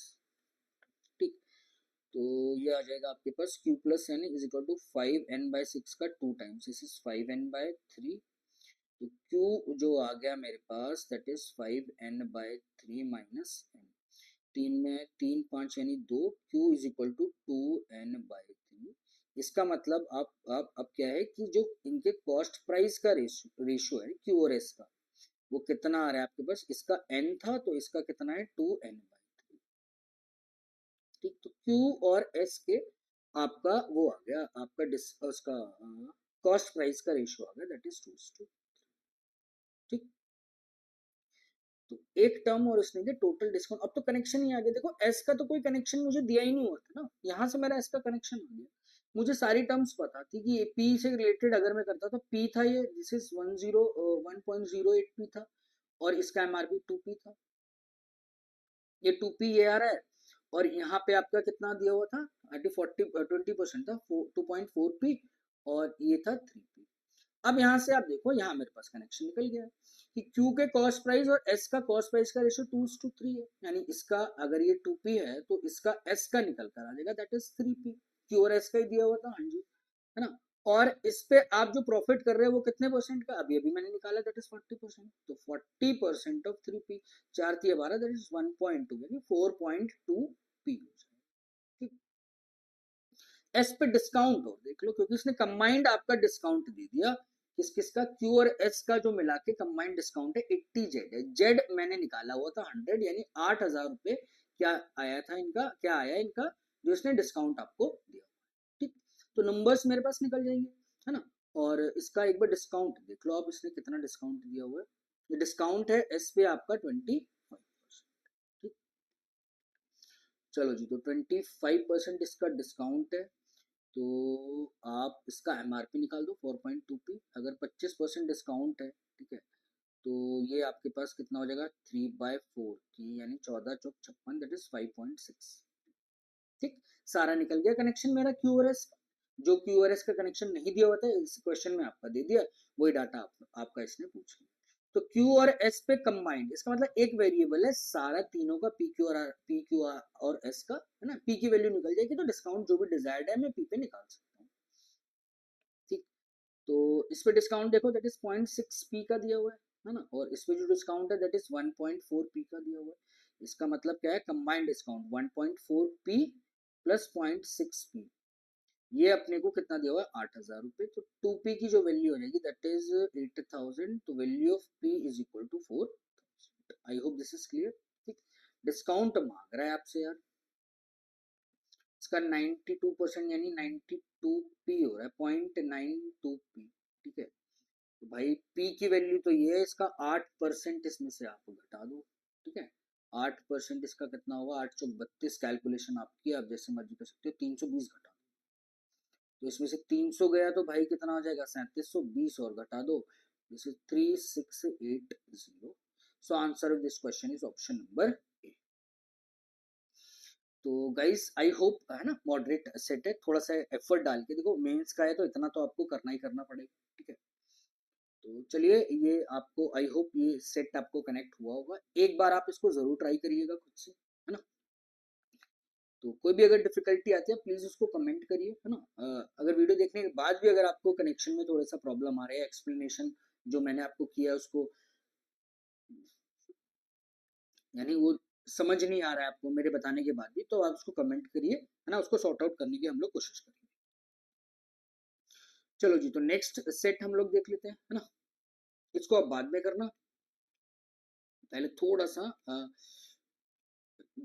ठीक। तो ये आ जाएगा आपके पास Q plus N is equal to 5n/6 का 2 टाइम्स, दिस इज 5n/3। तो Q जो आ गया मेरे पास that is 5n/3 minus n, 3 में 3 5 यानी 2, Q is equal to 2n/3। इसका मतलब आप अब क्या है कि जो इनके कॉस्ट प्राइस का रेशो है Q और S का, वो कितना आ रहा है आपके पास, इसका n था तो इसका कितना है 2n/3, ठीक। तो Q और S के आपका वो आ गया, आपका उसका कॉस्ट प्राइस का रेशो आ गया दैट इज 2:3, ठीक। तो एक टर्म और उसने दिया टोटल डिस्काउंट, अब तो कनेक्शन ही आ गया। देखो एस का तो कोई कनेक्शन मुझे दिया ही नहीं हुआ था ना, यहाँ से मेरा एस का कनेक्शन आ गया। मुझे सारी टर्म्स पता थी कि पी से रिलेटेड अगर मैं करता तो पी था ये, दिस इज 1.08 पी था और इसका एमआरपी 2 पी था, ये 2 पी ये आ रहा है। और यहाँ पे आपका कितना दिया हुआ था, 20% था, 2.4 पी, और ये था 3 पी। अब यहाँ से आप देखो, यहाँ मेरे पास कनेक्शन निकल गया कि Q के कॉस्ट प्राइस और S का कॉस्ट प्राइस का रेशो 2:3 है, यानी इसका अगर ये 2P है तो इसका S का निकल कर आ जाएगा दैट इज 3P। Q और S का ही दिया हुआ था, हाँ जी, है ना। और इस पे आप जो प्रॉफिट कर रहे हो वो कितने परसेंट का, अभी अभी मैंने निकाला दैट इज 40%, तो 40% ऑफ 3P, 4×3=12 दैट इज 1.2 यानी 4.2P हो जाएगा, ठीक। एस पे डिस्काउंट और देख लो क्योंकि इसने कंबाइंड आपका डिस्काउंट दे दिया, किस किस का, Q और S का जो मिला के कंबाइंड डिस्काउंट है 80Z है, जेड मैंने निकाला हुआ था 100 यानी 8,000 रुपए क्या आया था इनका, क्या आया इनका जो इसने डिस्काउंट आपको दिया, ठीक। तो नंबर्स मेरे पास निकल जाएंगे, है ना। और इसका एक बार डिस्काउंट देख लो आप, इसने कितना डिस्काउंट दिया हुआ है। ये डिस्काउंट है एस पे आपका 25%, ठीक। चलो जी, तो 25% इसका डिस्काउंट है, तो आप इसका एमआरपी निकाल दो 4.2p। अगर 25% डिस्काउंट है, ठीक है, तो ये आपके पास कितना हो जाएगा 3/4 की, यानी 14×4 = 56, दैट इज 5.6, ठीक। सारा निकल गया कनेक्शन मेरा क्यूआरएस का। जो क्यूआरएस का कनेक्शन नहीं दिया हुआ था इस क्वेश्चन में आपका दे दिया, वही डाटा आपका इसने पूछ लिया। तो क्यू और एस पे कंबाइंड, इसका मतलब एक वेरिएबल है, सारा तीनों का पी क्यू आर और एस का, है ना। पी की वैल्यू निकल जाएगी तो डिस्काउंट जो भी डिजायर्ड है मैं पी पे निकाल सकता हूँ, ठीक। तो इस पे डिस्काउंट देखो, दैट इज 0.6p का दिया हुआ है ना। और इस पे जो डिस्काउंट है दैट इज 1.4p का दिया हुआ है। इसका मतलब क्या है, combined discount 1.4p plus 0.6p, ये अपने को कितना दिया हुआ है 8,000 रुपए। तो 2p की जो वैल्यू हो जाएगी दैट इज 8,000, तो value of p is equal to 4,000। I hope this is clear, ठीक। डिस्काउंट मांग रहा है आपसे यार, इसका 92% यानी 92p हो रहा है, 0.92p, ठीक है। तो भाई p की वैल्यू तो ये है, इसका 8% इसमें से आप घटा दो, ठीक है। 8% इसका कितना होगा, 832, कैलकुलेशन आपकी, आप जैसे मर्जी कर सकते हो, 320 घटा, तो इसमें से 300 गया तो भाई कितना हो जाएगा 3720, और घटा दो, this is 3680। So answer of this question is option number A. तो गाइस आई होप, है ना, मॉडरेट सेट है, थोड़ा सा एफर्ट डाल के देखो, मेंस का है तो इतना तो आपको करना ही करना पड़ेगा, ठीक है। तो चलिए, ये आपको आई होप ये सेट आपको कनेक्ट हुआ होगा, एक बार आप इसको जरूर ट्राई करिएगा खुद से, है ना। तो कोई भी अगर डिफिकल्टी आती है प्लीज उसको कमेंट करिए, है ना। अगर वीडियो देखने के बाद भी अगर आपको कनेक्शन में थोड़ा सा प्रॉब्लम आ रहा है, एक्सप्लेनेशन जो मैंने आपको किया उसको, यानी वो समझ नहीं आ रहा है आपको मेरे बताने के बाद भी, तो आप उसको कमेंट करिए, है ना, उसको सॉर्ट आउट करने की हम लोग कोशिश करेंगे। चलो जी, तो नेक्स्ट सेट हम लोग देख लेते हैं, है ना। इसको आप बाद में करना, पहले थोड़ा सा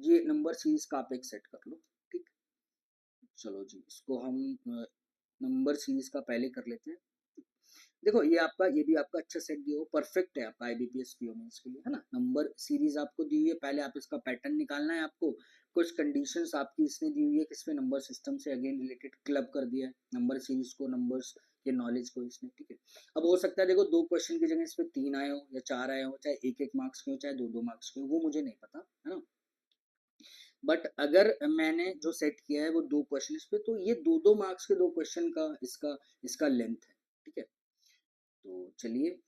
ये नंबर सीरीज का आप एक सेट कर लो, ठीक। चलो जी, इसको हम नंबर सीरीज का पहले कर लेते हैं। देखो ये आपका, ये भी आपका अच्छा सेट दिया हो, परफेक्ट है आपका आईबीपीएस पीओ मेंस के लिए, है ना। नंबर सीरीज आपको दी हुई है, पहले आप इसका पैटर्न निकालना है आपको, कुछ कंडीशंस आपकी इसने दी हुई है, किसमें नंबर सिस्टम से अगेन रिलेटेड क्लब कर दिया है नंबर सीरीज को, नंबर्स के नॉलेज को इसने, ठीक है। अब हो सकता है देखो 2 क्वेश्चन की जगह इस पे 3 आए हो या 4 आए हो, चाहे 1-1 मार्क्स के हो, चाहे 2-2 मार्क्स के हो, वो मुझे नहीं पता, है ना। बट अगर मैंने जो सेट किया है वो 2 क्वेश्चन इस पे, तो ये 2-2 मार्क्स के 2 क्वेश्चन का इसका इसका लेंथ है, ठीक है। तो चलिए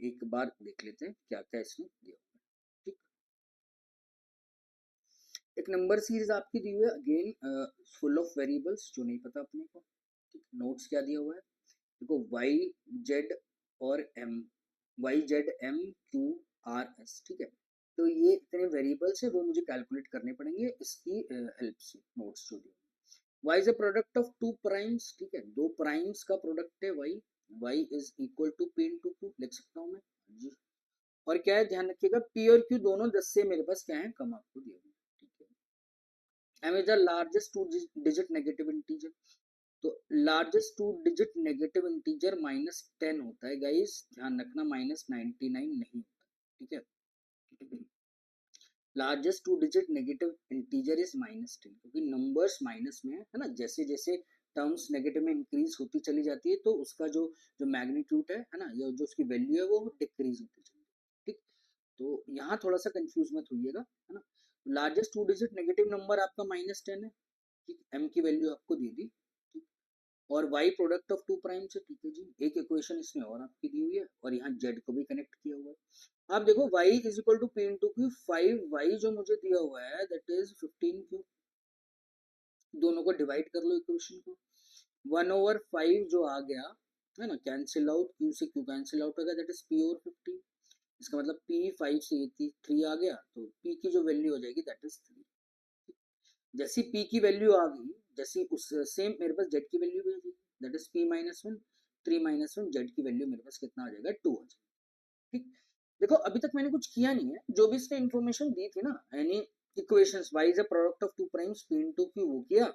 एक बार देख लेते हैं क्या क्या इसमें दिया हुआ है, ठीक। एक नंबर सीरीज आपकी दी हुई है, अगेन फुल ऑफ वेरिएबल्स जो नहीं पता अपने को, ठीक। नोट्स क्या दिया हुआ है, देखो वाई जेड और M, Y Z M Q R S, ठीक है। तो ये इतने वेरिएबल्स है, वो मुझे कैलकुलेट करने पड़ेंगे इसकी हेल्प से, नोट्स जो दिए। y is a product of 2 primes, ठीक है, 2 प्राइम्स का प्रोडक्ट है y, y is equal to p into q, लिख सकता हूँ मैं जी। और क्या है, ध्यान रखिएगा p और q दोनों 10 से मेरे पास क्या है, कम आपको दिए हुए, ठीक है। m is the largest 2 digit negative integer, तो लार्जेस्ट 2 डिजिट नेगेटिव इंटीजर -10 होता है गाइस, ध्यान रखना, -99 नहीं होता, ठीक है। Largest 2 digit negative integer is -10, क्योंकि नंबर्स माइनस में है ना, जैसे जैसे टर्म्स नेगेटिव में इंक्रीज होती चली जाती है, तो उसका जो जो मैग्नीट्यूड है ना, या जो उसकी वैल्यू है वो डिक्रीज होती चली जाती है, ठीक। तो यहाँ थोड़ा सा कंफ्यूज मत होइएगा, है ना। लार्जेस्ट 2 डिजिट नेगेटिव नंबर आपका -10 है, ठीक। m की वैल्यू आपको दे दी, ठीक। और y प्रोडक्ट ऑफ 2 प्राइम से, ठीक है जी। एक इक्वेशन इसमें और आपकी दी हुई है, और यहाँ z को भी कनेक्ट किया हुआ है। आप देखो y is equal to p into Q, 5y जो मुझे दिया हुआ है दैट इज 15q, दोनों को डिवाइड कर लो इक्वेशन को, 1/5 जो आ गया, है ना, कैंसिल आउट, q से q कैंसिल आउट हो गया, दैट इज p और 15। इसका मतलब p 5 से 3 आ गया, तो p की जो वैल्यू हो जाएगी दैट इज 3। जैसी p की वैल्यू आ गई, जैसी उस सेम मेरे पास z की वैल्यू भी आ जाएगी, दैट इज p-1, 3-1, z की वैल्यू मेरे पास कितना आ जाएगा, 2 आ जाएगा, ठीक। देखो अभी तक मैंने कुछ किया नहीं है, जो भी इसने इन्फॉर्मेशन दी थी ना, यानी equations y is a product of two primes p into q वो किया,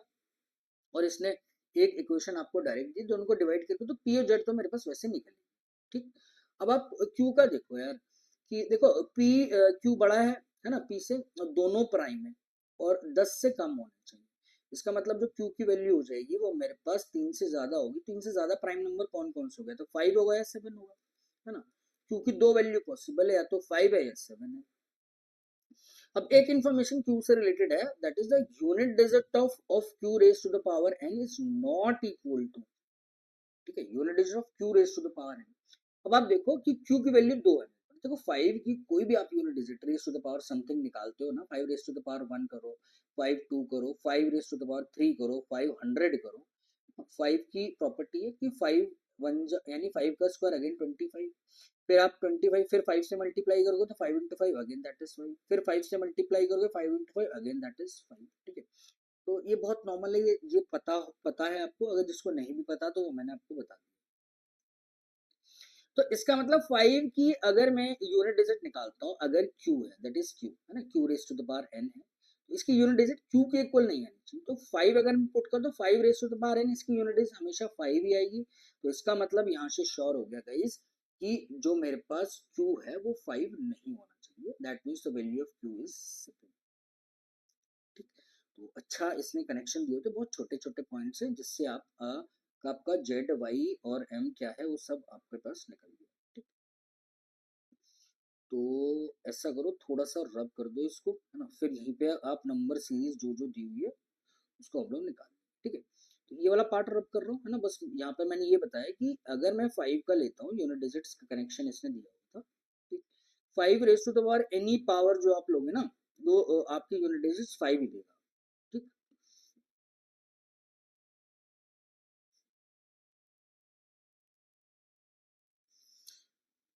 और इसने एक इक्वेशन आपको डायरेक्ट दी, दोनों को डिवाइड करके तो p और z तो मेरे पास वैसे निकले, ठीक। अब आप q का देखो यार, कि देखो p q बड़ा है ना p से, और दोनों प्राइम है और 10 से कम होना चाहिए। इसका मतलब जो q की वैल्यू हो जाएगी वो मेरे पास 3 से ज्यादा होगी। 3 से ज्यादा प्राइम नंबर कौन कौन से हो गए, तो 5 होगा या 7 होगा, है ना, क्योंकि दो वैल्यू पॉसिबल है, या तो 5 है या 7 है। अब एक इंफॉर्मेशन क्यू से रिलेटेड है, that is the unit digit of Q raise to the power n is not equal to, ठीक है, unit digit of Q raise to the power n। अब आप देखो कि क्यू की वैल्यू 2 है, देखो 5 की कोई भी आप unit digit raise to the power something निकालते हो ना, 5 रेज टू द पावर 1 करो, 5 2 करो, 5 रेज टू द पावर 3 करो, 500 करो। 5 की प्रॉपर्टी है कि 5 वन यानी 5 का स्क्वायर अगेन 25, फिर आप 25 फिर 5 से मल्टीप्लाई करोगे तो 5 into 5 अगेन दैट इज 5, फिर 5 से मल्टीप्लाई करोगे 5 into 5 अगेन दैट इज 5, ठीक है। तो ये बहुत नॉर्मल है, ये पता है आपको, अगर जिसको नहीं भी पता तो मैंने आपको बता दिया। तो इसका मतलब 5 की अगर मैं यूनिट डिजिट निकालता हूँ, अगर q है, दैट इज q है ना, q raise to the power n है, तो इसकी यूनिट डिजिट q के इक्वल नहीं आनी चाहिए। तो 5 अगर मैं पुट कर दो 5 raise to the power n, इसकी यूनिट डिजिट हमेशा 5 ही आएगी। तो इसका मतलब यहाँ से श्योर हो गया गाइस कि जो मेरे पास q है वो 5 नहीं होना चाहिए, that means the value of q is 7, ठीक। तो अच्छा इसने कनेक्शन दिए होते, बहुत छोटे छोटे पॉइंट्स हैं जिससे आपका जेड वाई और एम क्या है वो सब आपके पास निकल गया, ठीक। तो ऐसा करो, थोड़ा सा रब कर दो इसको, है ना, फिर यहीं पे आप नंबर सीरीज जो जो दी हुई है उसको आप लोग निकाल, ठीक है। तो ये वाला पार्ट रब कर रहा हूँ, है ना, बस यहाँ पे मैंने ये बताया कि अगर मैं 5 का लेता हूँ, यूनिट डिजिट्स का कनेक्शन इसने दिया हुआ था, ठीक। 5 raise to the power any power जो आप लोगे ना, वो आपकी यूनिट डिजिट्स 5 ही देगा, ठीक।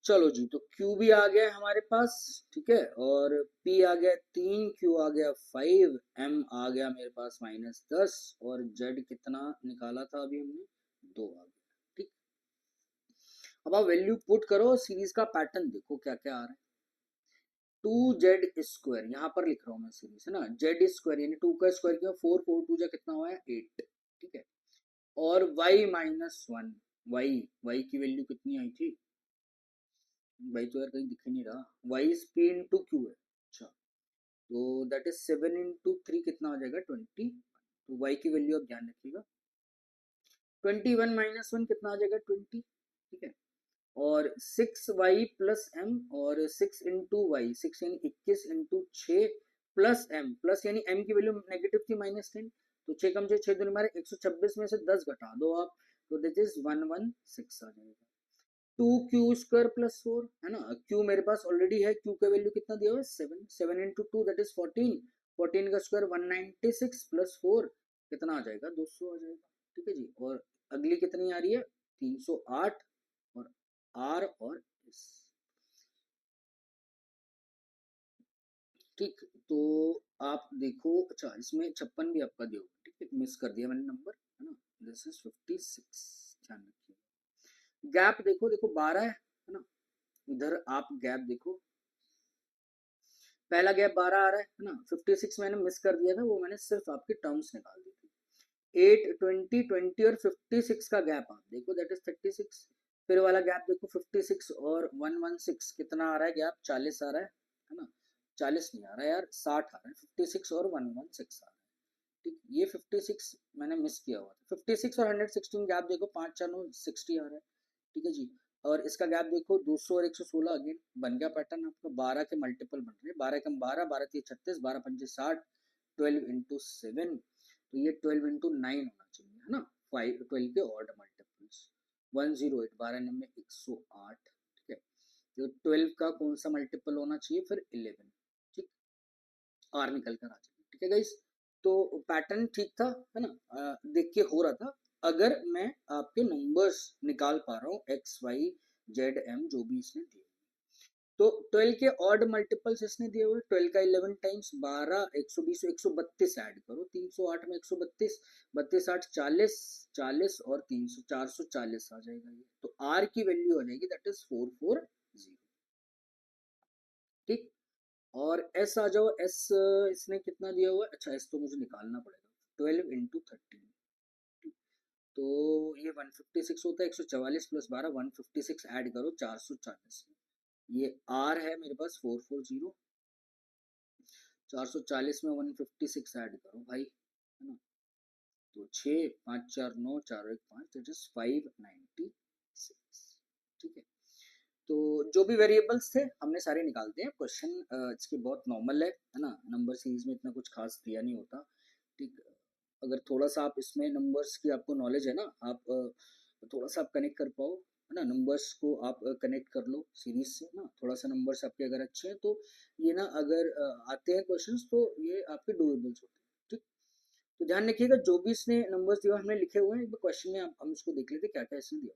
चलो जी, तो Q भी आ गया है हमारे पास, ठीक है, और P आ गया 3, Q आ गया 5, M आ गया मेरे पास -10, और Z कितना निकाला था अभी हमने, 2 आ गया, ठीक। अब आप वैल्यू पुट करो, सीरीज का पैटर्न देखो क्या क्या आ रहा है। 2z² यहाँ पर लिख रहा हूँ मैं सीरीज, है ना, z² यानी 2 का स्क्वायर किया 4, 4 2 जा कितना हुआ है 8, ठीक है। और y-1, y की वैल्यू कितनी आई थी, भाई तो यार कहीं दिख ही नहीं रहा, y is p into q है, अच्छा, तो दैट इज 7 into 3 कितना हो जाएगा 20, तो y की वैल्यू आप ध्यान रखिएगा, 21 - 1 कितना आ जाएगा 20, ठीक है। और 6y प्लस m, और 6 इंटू वाई 6 यानी 21 इंटू 6 प्लस m, प्लस यानी m की वैल्यू नेगेटिव थी -10, तो 6 कम से 6 दूनी मारे 126 में से 10 घटा दो आप, तो दिस इज 116 आ जाएगा। 2q² प्लस 4, है ना, q मेरे पास ऑलरेडी है, q का वैल्यू कितना दिया हुआ है 7, 7 इंटू 2 दैट इज 14, 14 का स्क्वायर 196 प्लस 4 कितना आ जाएगा 200 आ जाएगा, ठीक है जी। और अगली कितनी आ रही है 308, और R और S, ठीक। तो आप देखो, अच्छा इसमें 56 भी आपका दिया होगा, ठीक है, मिस कर दिया मैंने नंबर, है ना, दिस इज 56, ध्यान रखिए। गैप देखो, देखो 12 है ना, इधर आप गैप देखो, पहला गैप 12 आ रहा है ना, 56 मैंने मिस कर दिया था, वो मैंने सिर्फ आपकी टर्म्स निकाल दी थी। 8 20 20 और 56 का गैप आप देखो, दैट इज 36, फिर वाला गैप देखो 56 और 116 कितना आ रहा है गैप, 40 आ रहा है ना, 40 नहीं आ रहा है यार, 60 आ रहा है, 56 और 116 आ रहा है, ठीक। ये 56 मैंने मिस किया हुआ था, 56 और 116 गैप देखो, 5 4 9 60 आ रहा है, ठीक है जी। और इसका गैप देखो 200 और 116, अगेन बन गया पैटर्न आपका, 12 के मल्टीपल बन रहे हैं, 12 कम 12, 12 3 36, 12 पंजे 60, 12 इंटू 7, तो ये 12 इंटू 9 होना चाहिए, है ना, 5 12 के ऑड मल्टीपल्स, 108, 12 नंबर 108, ठीक है। तो 12 का कौन सा मल्टीपल होना चाहिए फिर 11, ठीक, आर निकल कर आ जाएगा, ठीक है गाइस। तो पैटर्न ठीक था, है ना, देख के हो रहा था, अगर मैं आपके नंबर्स निकाल पा रहा हूँ एक्स वाई जेड एम जो भी इसने दिए, तो 12 के ऑड मल्टीपल्स इसने दिए हुए, 12 का 11 टाइम्स 12, 120 132 ऐड करो, 308 में 132, 32 8 40, 40 और 300 440 आ जाएगा ये, तो आर की वैल्यू आ जाएगी दैट इज 440, ठीक। और एस आ जाओ, एस इसने कितना दिया हुआ है, अच्छा एस तो मुझे निकालना पड़ेगा, 12 × 13, तो ये 156 होता है, 144 + 12 156 ऐड करो 440, ये आर है मेरे पास 440, 440 में 156 ऐड करो भाई, है ना, तो 6 5 4 9 4 1 5, दैट इज 596, ठीक है। तो जो भी वेरिएबल्स थे हमने सारे निकाल दिए। क्वेश्चन इसके बहुत नॉर्मल है ना, नंबर सीरीज में इतना कुछ खास दिया नहीं होता, ठीक। अगर थोड़ा सा आप इसमें नंबर्स की आपको नॉलेज है ना, आप थोड़ा सा आप कनेक्ट कर पाओ, है ना, नंबर्स को आप कनेक्ट कर लो सीरीज से ना, थोड़ा सा नंबर्स आपके अगर अच्छे हैं तो ये ना अगर आते हैं क्वेश्चंस तो ये आपके डूएबल्स होते हैं, ठीक। तो ध्यान रखिएगा जो भी इसने नंबर्स दिया हमने लिखे हुए हैं, एक बार क्वेश्चन में हम इसको देख लेते क्या क्या इसने दिया।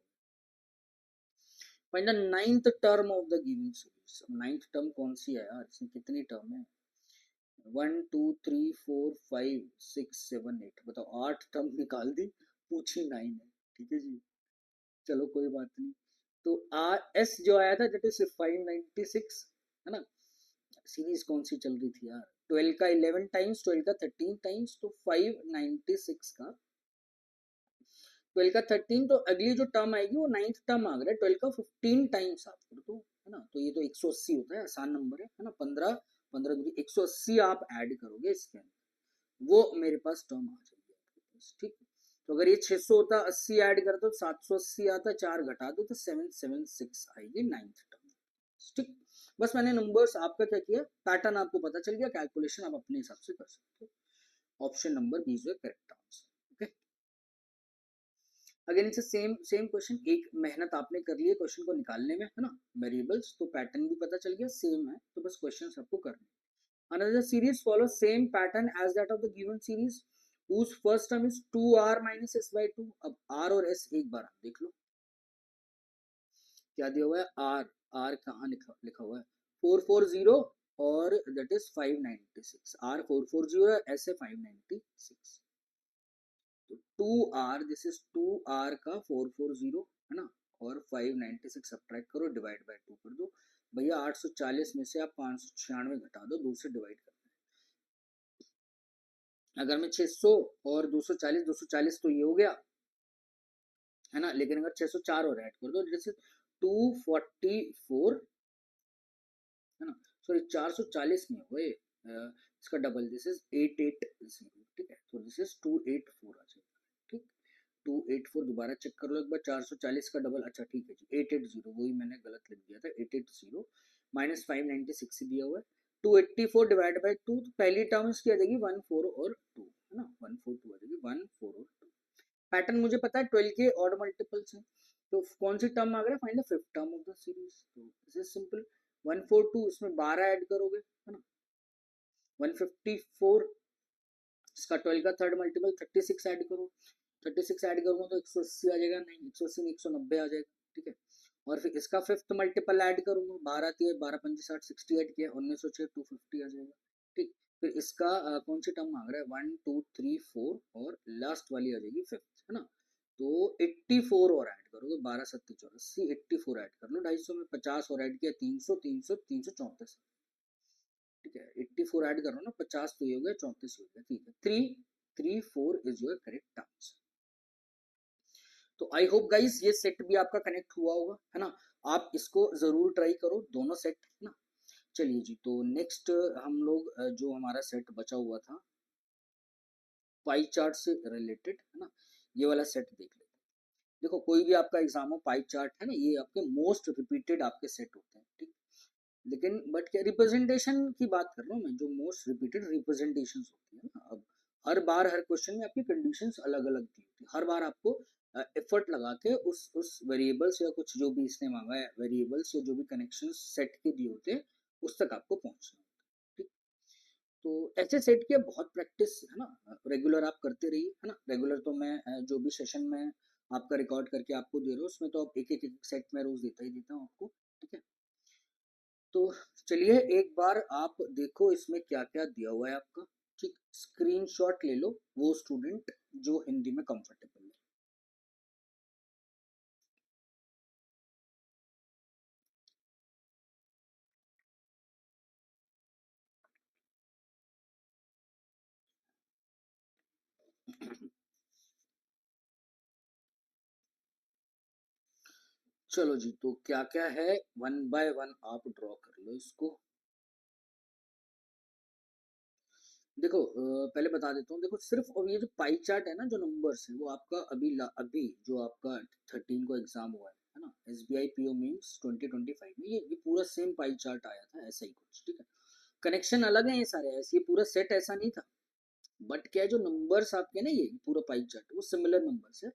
Find the ninth term of the given series, ninth term कौन सी है यार, इसमें कितनी टर्म है, 1 2 3 4 5 6 7 8, बताओ 8 टर्म निकाल दी, पूछी 9 है, ठीक है जी, चलो कोई बात नहीं। तो आर एस जो आया था दैट इज 596, है ना, सीरीज कौन सी चल रही थी यार, 12 का 11 टाइम्स, 12 का 13 टाइम्स, तो 596 का 12 का 13, तो अगली जो टर्म आएगी वो 9th टर्म आ गया, 12 का 15 टाइम्स आप कर दो, है ना, तो ये तो 180 होता है, आसान नंबर है ना, 15 15 दूरी 180 आप ऐड करोगे इसके अंदर, वो मेरे पास टर्म आ जाएगी आपके पास, ठीक। तो अगर ये 600 होता, 80 ऐड कर दो 780 आता, 4 घटा दो तो 776 आएगी 9th टर्म, ठीक। बस मैंने नंबर्स आपका क्या किया, पैटर्न आपको पता चल गया, कैलकुलेशन आप अपने हिसाब से कर सकते हो। Option number B is the correct answer, okay. Again it's same same question, एक मेहनत आपने कर ली है क्वेश्चन को निकालने में, है ना, वेरिएबल्स तो पैटर्न भी पता चल गया, सेम है, तो बस क्वेश्चन आपको करने। Another series follows same pattern as that of the given series whose first term is 2r minus s by 2। अब r और s एक बार आप देख लो क्या दिया हुआ है, r कहाँ लिखा हुआ है 440 और that is 596, r 440 है, s है 596, तो 2r, दिस इज 2r का 440, है ना, और 596 सब्ट्रैक्ट करो, डिवाइड बाय 2 कर दो भैया, 840 में से आप 596 घटा दो, 2 से डिवाइड कर, अगर मैं 600 और 240, 240 तो ये हो गया, है ना, लेकिन अगर 604 और ऐड कर दो जैसे 244, है ना, सॉरी 440 नहीं हुए, इसका डबल, दिस इज 880, ठीक है, तो दिस इज 284 आ जाएगा, ठीक। 284 दोबारा चेक कर लो एक बार, 440 का डबल, अच्छा ठीक है जी 880, वही मैंने गलत लिख दिया था, 880 माइनस 596 दिया हुआ है, 284 डिवाइड बाई 2, तो पहली टर्म इसकी आ जाएगी 14 और 2, है ना, 142 आ जाएगी, 14 और 2। पैटर्न मुझे पता है 12 के ऑड मल्टीपल्स हैं, तो कौन सी टर्म आ गया, find the fifth term of the series, तो दिस इज सिंपल, 142 इसमें 12 ऐड करोगे, है ना, 154, इसका 12 का थर्ड मल्टीपल 36 ऐड करो, 36 ऐड करूंगा तो 180 आ जाएगा, नहीं 180 नहीं 190 आ जाएगा, ठीक है। और फिर इसका फिफ्थ मल्टीपल ऐड करूंगा, 12 3 12 5 60 60 ऐड किया 1906 250 आ जाएगा, ठीक। फिर इसका कौन सी टर्म मांग रहा है, 1 2 3 4 और लास्ट वाली आ जाएगी फिफ्थ, है ना, तो 84 और ऐड करोगे, 12 7 84, 84 ऐड कर लो, 250 में 50 और ऐड किया 300 300 334, ठीक है, 84 ऐड कर रहा हूँ ना, 50 तो ये हो गया, 34 हो गया, ठीक है, 334 इज योर करेक्ट आंसर। तो आई होप गाइस ये सेट भी आपका कनेक्ट हुआ होगा, है ना, आप इसको जरूर ट्राई करो दोनों सेट, है ना। चलिए जी, तो नेक्स्ट हम लोग जो हमारा सेट बचा हुआ था पाई चार्ट से रिलेटेड, है ना, ये वाला सेट देख लेते हैं। देखो कोई भी आपका एग्जाम हो, पाई चार्ट है ना, ये आपके मोस्ट रिपीटेड आपके सेट होते हैं, ठीक। लेकिन बट क्या रिप्रेजेंटेशन की बात कर रहा हूँ मैं, जो मोस्ट रिपीटेड रिप्रेजेंटेशन होती है ना, अब हर बार हर क्वेश्चन में आपकी कंडीशंस अलग अलग दी होती है, हर बार आपको एफर्ट लगा के उस वेरिएबल्स या कुछ जो भी इसने मांगा है वेरिएबल्स या जो भी कनेक्शन सेट के दिए होते हैं उस तक आपको पहुंचना होता है, ठीक। तो ऐसे सेट की बहुत प्रैक्टिस, है ना, रेगुलर आप करते रहिए, है ना, रेगुलर तो मैं जो भी सेशन में आपका रिकॉर्ड करके आपको दे रहा हूँ उसमें तो आप एक एक सेट में रोज देता ही देता हूँ आपको, ठीक है। तो चलिए एक बार आप देखो इसमें क्या क्या दिया हुआ है आपका, ठीक, स्क्रीनशॉट ले लो वो स्टूडेंट जो हिंदी में कंफर्टेबल है। चलो जी, तो क्या क्या है, वन बाय वन आप ड्रॉ कर लो इसको। देखो पहले बता देता हूँ। देखो सिर्फ और ये जो पाई चार्ट है ना, जो नंबर्स है, वो आपका अभी जो आपका 13 को एग्जाम हुआ है ना, SBI PO मेंस 2025 में, ये पूरा सेम पाई चार्ट आया था, ऐसा ही कुछ, ठीक है। कनेक्शन अलग है ये सारे, ऐसे ये पूरा सेट ऐसा नहीं था, बट क्या है, जो नंबर्स आपके ना, ये पूरा पाई चार्ट वो सिमिलर नंबर्स है,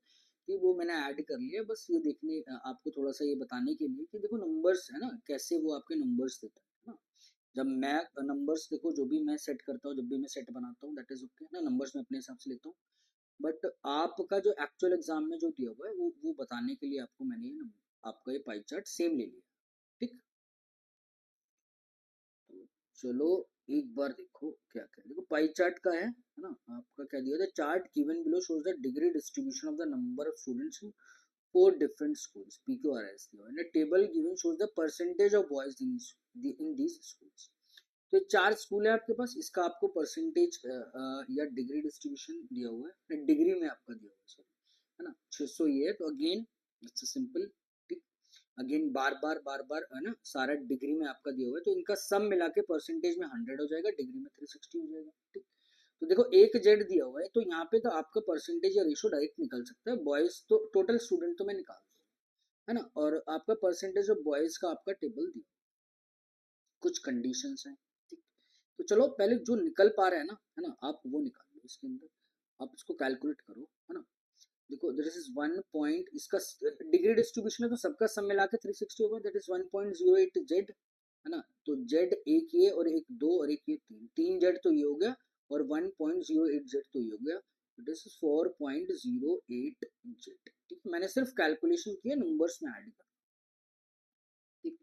कि वो मैंने ऐड कर लिया बस ये देखने आपको थोड़ा सा ये बताने के लिए कि देखो नंबर्स है ना, कैसे वो आपके नंबर्स देता है ना। जब मैं नंबर्स, देखो जो भी मैं सेट करता हूँ, जब भी मैं सेट बनाता हूँ, दैट इज ओके ना, नंबर्स मैं अपने हिसाब से लेता हूँ, बट आपका जो एक्चुअल एग्जाम में जो दिया हुआ है, वो बताने के लिए आपको मैंने ये आपका ये पाई चार्ट सेम ले लिया, ठीक। तो चलो एक बार देखो क्या क्या, देखो पाई चार्ट का है ना, आपका क्या दिया था, chart given below shows the degree distribution of the number of students in four different schools, PQRS दिया हुआ है, table given shows the percentage of boys in these schools. तो ये चार स्कूल है आपके पास, इसका आपको परसेंटेज या डिग्री डिस्ट्रीब्यूशन दिया हुआ है, डिग्री में आपका दिया हुआ है, सॉरी, है ना, 600 ये है, तो अगेन इट्स सिंपल, ठीक। अगेन बार बार है ना, सारा डिग्री में आपका दिया हुआ है, तो इनका सम मिला के परसेंटेज में 100 हो जाएगा, डिग्री में 360 हो जाएगा, ठीक। तो देखो एक जेड दिया हुआ है, तो यहाँ पे तो आपका परसेंटेज या रेशो डायरेक्ट निकल सकता है, बॉयज तो टोटल स्टूडेंट तो मैं निकाल दूँ, है ना, और आपका परसेंटेज ऑफ बॉयज का आपका टेबल दिया, कुछ कंडीशंस हैं, ठीक। तो चलो पहले जो निकल पा रहा है ना आप वो निकाल लो इसके अंदर, आप इसको कैलकुलेट करो, है ना। देखो दिस इज 1 पॉइंट, इसका डिग्री डिस्ट्रीब्यूशन है तो सबका सम मिला के 360 होगा, दैट इज 1.08 जेड, है ना। तो जेड एक ये और एक दो और एक ये तीन जेड तो ये हो गया, और 1.08 जेड तो ये हो गया, दिस इज 4.08 जेड, ठीक। मैंने सिर्फ कैलकुलेशन किया, नंबर्स में ऐड कर, ठीक।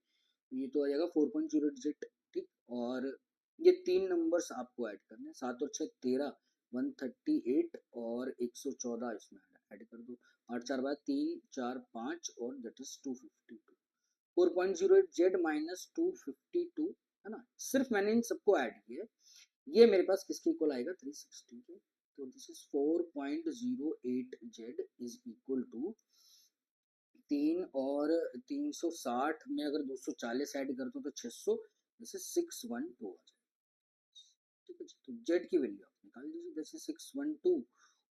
ये तो आ जाएगा 4.08 जेड, ठीक। और ये तीन नंबर्स आपको ऐड करने हैं, 7 और 6 13, 138 और 114 इसमें ऐड कर दो, 8 4 बाद 3 4 5 और दैट इज 252, 4.08 जेड माइनस 252, है ना। सिर्फ मैंने इन सबको ऐड किया, ये मेरे पास किसके इक्वल आएगा, 360 के। तो this is 4.08 Z is equal to 3 और 360 में अगर 240 ऐड कर दो तो 600, जैसे 612 आ जाएगा, ठीक है। तो जेड की वैल्यू आप निकाल दीजिए, जैसे 612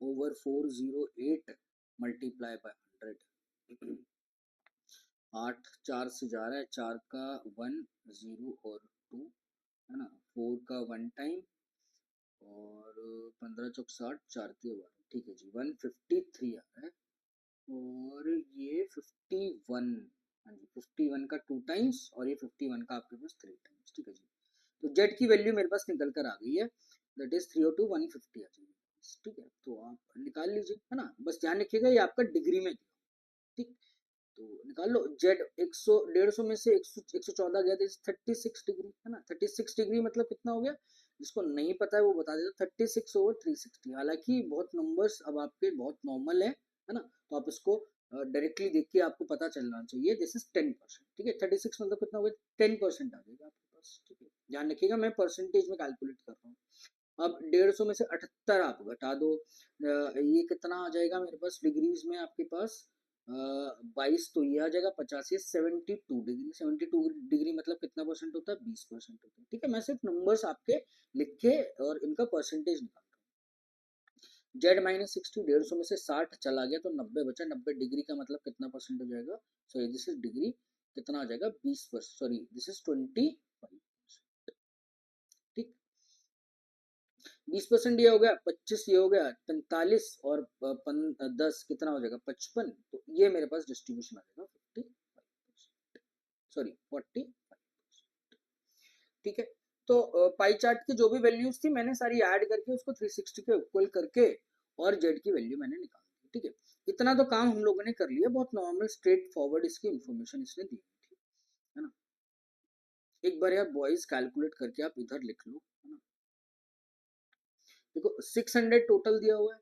ओवर 408 मल्टीप्लाई बाय 100, 8 4 से जा रहा है, 4 का 1 0 और 2, है ना, 4 का 1 टाइम, और 15 चौक 60, 4 के 1, ठीक है जी, 153 आ रहा है, और ये 51, हाँ जी 51 का 2 टाइम्स, और ये 51 का आपके पास 3 टाइम्स, ठीक है जी। तो जेड की वैल्यू मेरे पास निकल कर आ गई है, दैट इज 302 150 आ जाएगी, ठीक है। तो आप निकाल लीजिए, है ना, बस ध्यान रखिएगा ये आपका डिग्री में, ठीक। तो निकाल लो जेड, 100 150 में से 114 गया, 36 डिग्री, है ना, 36 डिग्री मतलब कितना हो गया, जिसको नहीं पता है वो बता देता, 36 ओवर 360। हालांकि बहुत नंबर्स अब आपके बहुत नॉर्मल है ना, तो आप इसको डायरेक्टली देख के आपको पता चलना चाहिए, दिस इज 10%, ठीक है। 36 मतलब कितना हो गया, 10% आ जाएगा आपके पास, ठीक है। ध्यान रखिएगा मैं परसेंटेज में कैलकुलेट कर रहा हूँ। अब 150 में से 78 आप घटा दो, ये कितना आ जाएगा मेरे पास डिग्रीज में आपके पास, 22, तो ये आ जाएगा 50, 72 डिग्री, 72 डिग्री मतलब कितना परसेंट होता है, 20% होता है, ठीक है। मैं सिर्फ नंबर्स आपके लिखे और इनका परसेंटेज निकाल, जेड माइनस 60, 150 में से 60 चला गया तो 90 बचा, 90 डिग्री का मतलब कितना परसेंट हो जाएगा, सॉरी दिस इज डिग्री, कितना आ जाएगा 20%, सॉरी दिस इज 25, ठीक। 20% ये हो गया, 25 ये हो गया, 45 और 10 कितना हो जाएगा 55, तो ये मेरे पास डिस्ट्रीब्यूशन आ जाएगा 55%, सॉरी 45, ठीक है। तो पाई चार्ट की जो भी वैल्यूज थी मैंने सारी ऐड करके उसको 360 के इक्वल करके और जेड की वैल्यू मैंने निकाल दी, ठीक है। इतना तो काम हम लोगों ने कर लिया, बहुत नॉर्मल स्ट्रेट फॉरवर्ड इसकी इंफॉर्मेशन इसने दी थी, है ना। एक बार यार बॉयज कैलकुलेट करके आप इधर लिख लो, है ना। देखो 600 टोटल दिया हुआ है,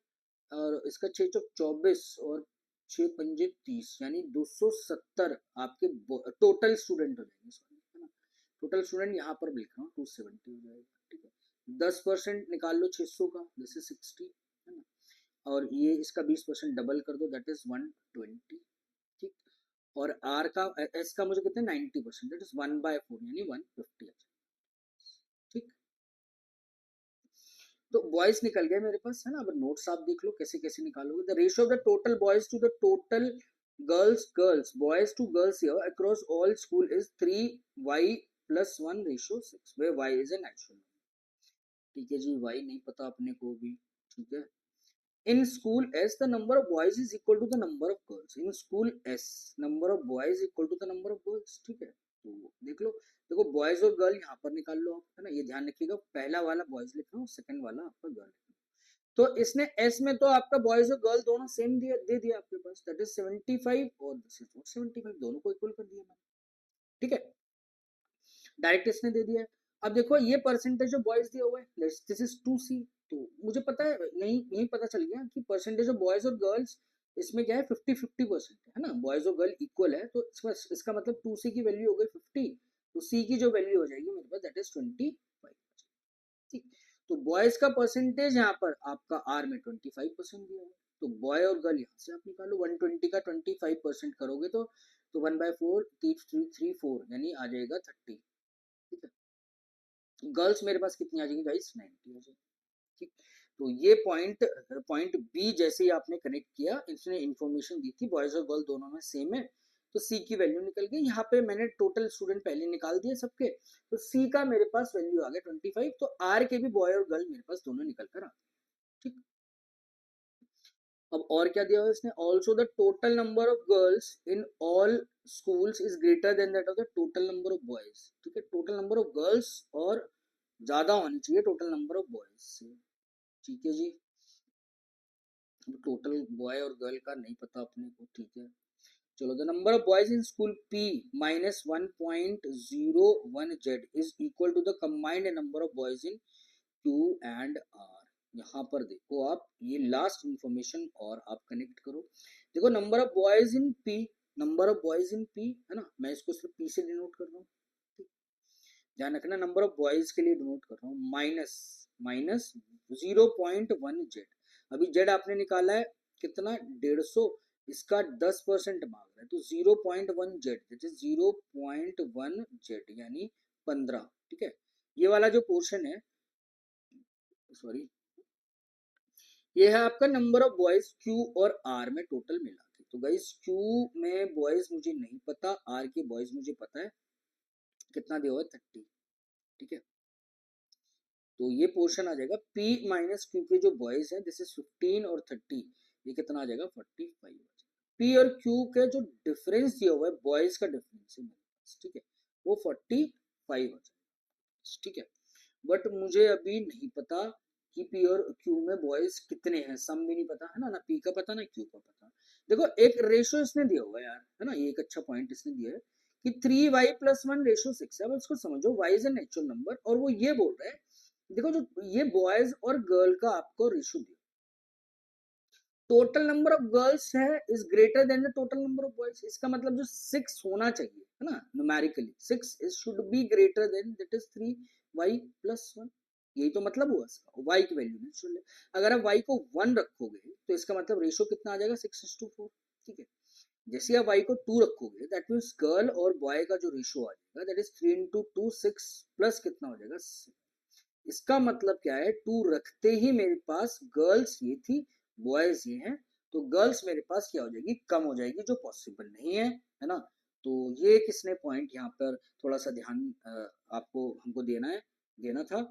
और इसका 6 चौक 24 और 6 पंजे 30, यानी 270 आपके टोटल स्टूडेंट हो जाएंगे, सॉरी, है ना। टोटल स्टूडेंट यहाँ पर लिख रहा हूँ 270 हो जाएगा, ठीक है। 10% निकाल लो 600 का, जैसे 60, है ना। और ये इसका 20% डबल कर दो, दैट इज 120, ठीक। और आर का एस का मुझे कितने 90%, दैट इज 1/4 यानी 150, ठीक। तो बॉयज निकल गए मेरे पास, है ना। अब नोट्स आप देख लो कैसे कैसे निकालोगे। The ratio of the total boys to the total girls boys to girls here across all school is 3y+1:6 where y is an actual number, ठीक है जी। y नहीं पता अपने को भी, ठीक है। In school S the number of boys is equal to the number of girls, in school S number of boys equal to the number of girls, ठीक है। तो देख लो, देखो बॉयज और गर्ल यहाँ पर निकाल लो आप, है ना। ये ध्यान रखिएगा, पहला वाला बॉयज लिख रहा हूँ, सेकंड वाला आपका गर्ल। तो इसने एस में तो आपका बॉयज और गर्ल दोनों सेम दे दिया आपके पास, दैट इज 75 और दिस इज 75, दोनों को इक्वल कर दिया मैंने, ठीक है। डायरेक्ट इसने दे दिया है। अब देखो ये परसेंटेज ऑफ बॉयज दिया हुआ है, दिस इज 2c। तो मुझे पता है, यही पता चल गया कि परसेंटेज ऑफ बॉयज और गर्ल्स इसमें क्या है 50-50% है ना, बॉयज और गर्ल इक्वल है। तो इसका मतलब 2c की वैल्यू हो गई 50, तो c की जो वैल्यू हो जाएगी मेरे पास दैट इज 25, ठीक। तो बॉयज का परसेंटेज यहाँ पर आपका आर में 25% दिया है, तो बॉय और गर्ल यहाँ से आप निकालो, 120 का 25% करोगे तो 1/4 3 यानी आ जाएगा 30, ठीक है। गर्ल्स मेरे पास कितनी आ जाएगी गाइस 90 आ जाएगी, ठीक। तो ये पॉइंट बी जैसे ही आपने कनेक्ट किया, इसने इंफॉर्मेशन दी थी बॉयज और गर्ल दोनों में सेम है, तो सी की वैल्यू निकल गई। यहाँ पे मैंने टोटल स्टूडेंट पहले निकाल दिए सबके, तो सी का मेरे पास वैल्यू आ गया 25, तो आर के भी बॉय और गर्ल मेरे पास दोनों निकल कर आ, ठीक। अब और क्या दिया हुआ है इसने, also the total number of girls in all schools is greater than that of the total number of boys, ठीक है। टोटल नंबर ऑफ गर्ल्स और ज्यादा होनी चाहिए टोटल नंबर ऑफ बॉयज से, ठीक है जी। टोटल बॉय और गर्ल का नहीं पता अपने को, ठीक है। चलो, the number of boys in school P -1.01 Z is equal to the combined number of boys in Q and R। यहाँ पर देखो आप, ये लास्ट इंफॉर्मेशन और आप कनेक्ट करो। देखो number of boys in P, number of boys in P है ना, मैं इसको सिर्फ P से डिनोट कर रहा हूँ, ध्यान रखना नंबर ऑफ बॉयज के लिए डिनोट कर रहा हूँ, माइनस 0.1 Z। अभी Z आपने निकाला है कितना 150, इसका 10% मांग रहा है, तो 0.1 Z, दैट इज 0.1 Z यानी 15, ठीक है। ये वाला जो पोर्शन है, सॉरी, ये है आपका नंबर ऑफ बॉयज Q और R में टोटल मिला के। तो गाइस Q में बॉयज मुझे नहीं पता, R के बॉयज मुझे पता है, कितना दिया हुआ है 30, ठीक है। तो ये पोर्शन आ जाएगा P माइनस Q के जो बॉयज हैं, दिस इज 15 और 30, ये कितना आ जाएगा 45। P और Q के जो डिफरेंस दिया हुआ है, बॉयज का डिफरेंस है, ठीक है, वो 45 आ जाएगा, ठीक है। बट मुझे अभी नहीं पता कि P और Q में बॉयज कितने हैं, सम भी नहीं पता है ना P का पता ना Q का पता। देखो एक रेशियो इसने दिया हुआ है यार, है ना, ये एक अच्छा पॉइंट इसने दिया है कि 3y+1:6 है। अब इसको समझो, y is an natural number, और वो ये बोल रहा है, देखो जो ये बॉयज और गर्ल का आपको रेशियो दिया, टोटल नंबर ऑफ गर्ल्स है is greater than the total number of boys, इसका मतलब जो 6 होना चाहिए, है ना, numerically 6 is should be greater than that is 3y+1, यही तो मतलब हुआ इसका। y की वैल्यू नेचुरल है, अगर आप y को 1 रखोगे तो इसका मतलब रेशियो कितना आ जाएगा 6:4, ठीक है। जैसे आप y को 2 रखोगे, दैट मीन्स गर्ल और बॉय का जो रेशियो आ जाएगा दैट इज 3 × 2 6 प्लस कितना हो जाएगा 6। इसका मतलब क्या है, 2 रखते ही मेरे पास गर्ल्स ये थी, बॉयज ये हैं, तो गर्ल्स मेरे पास क्या हो जाएगी, कम हो जाएगी, जो पॉसिबल नहीं है ना। तो ये किसने पॉइंट यहाँ पर थोड़ा सा ध्यान आपको हमको देना था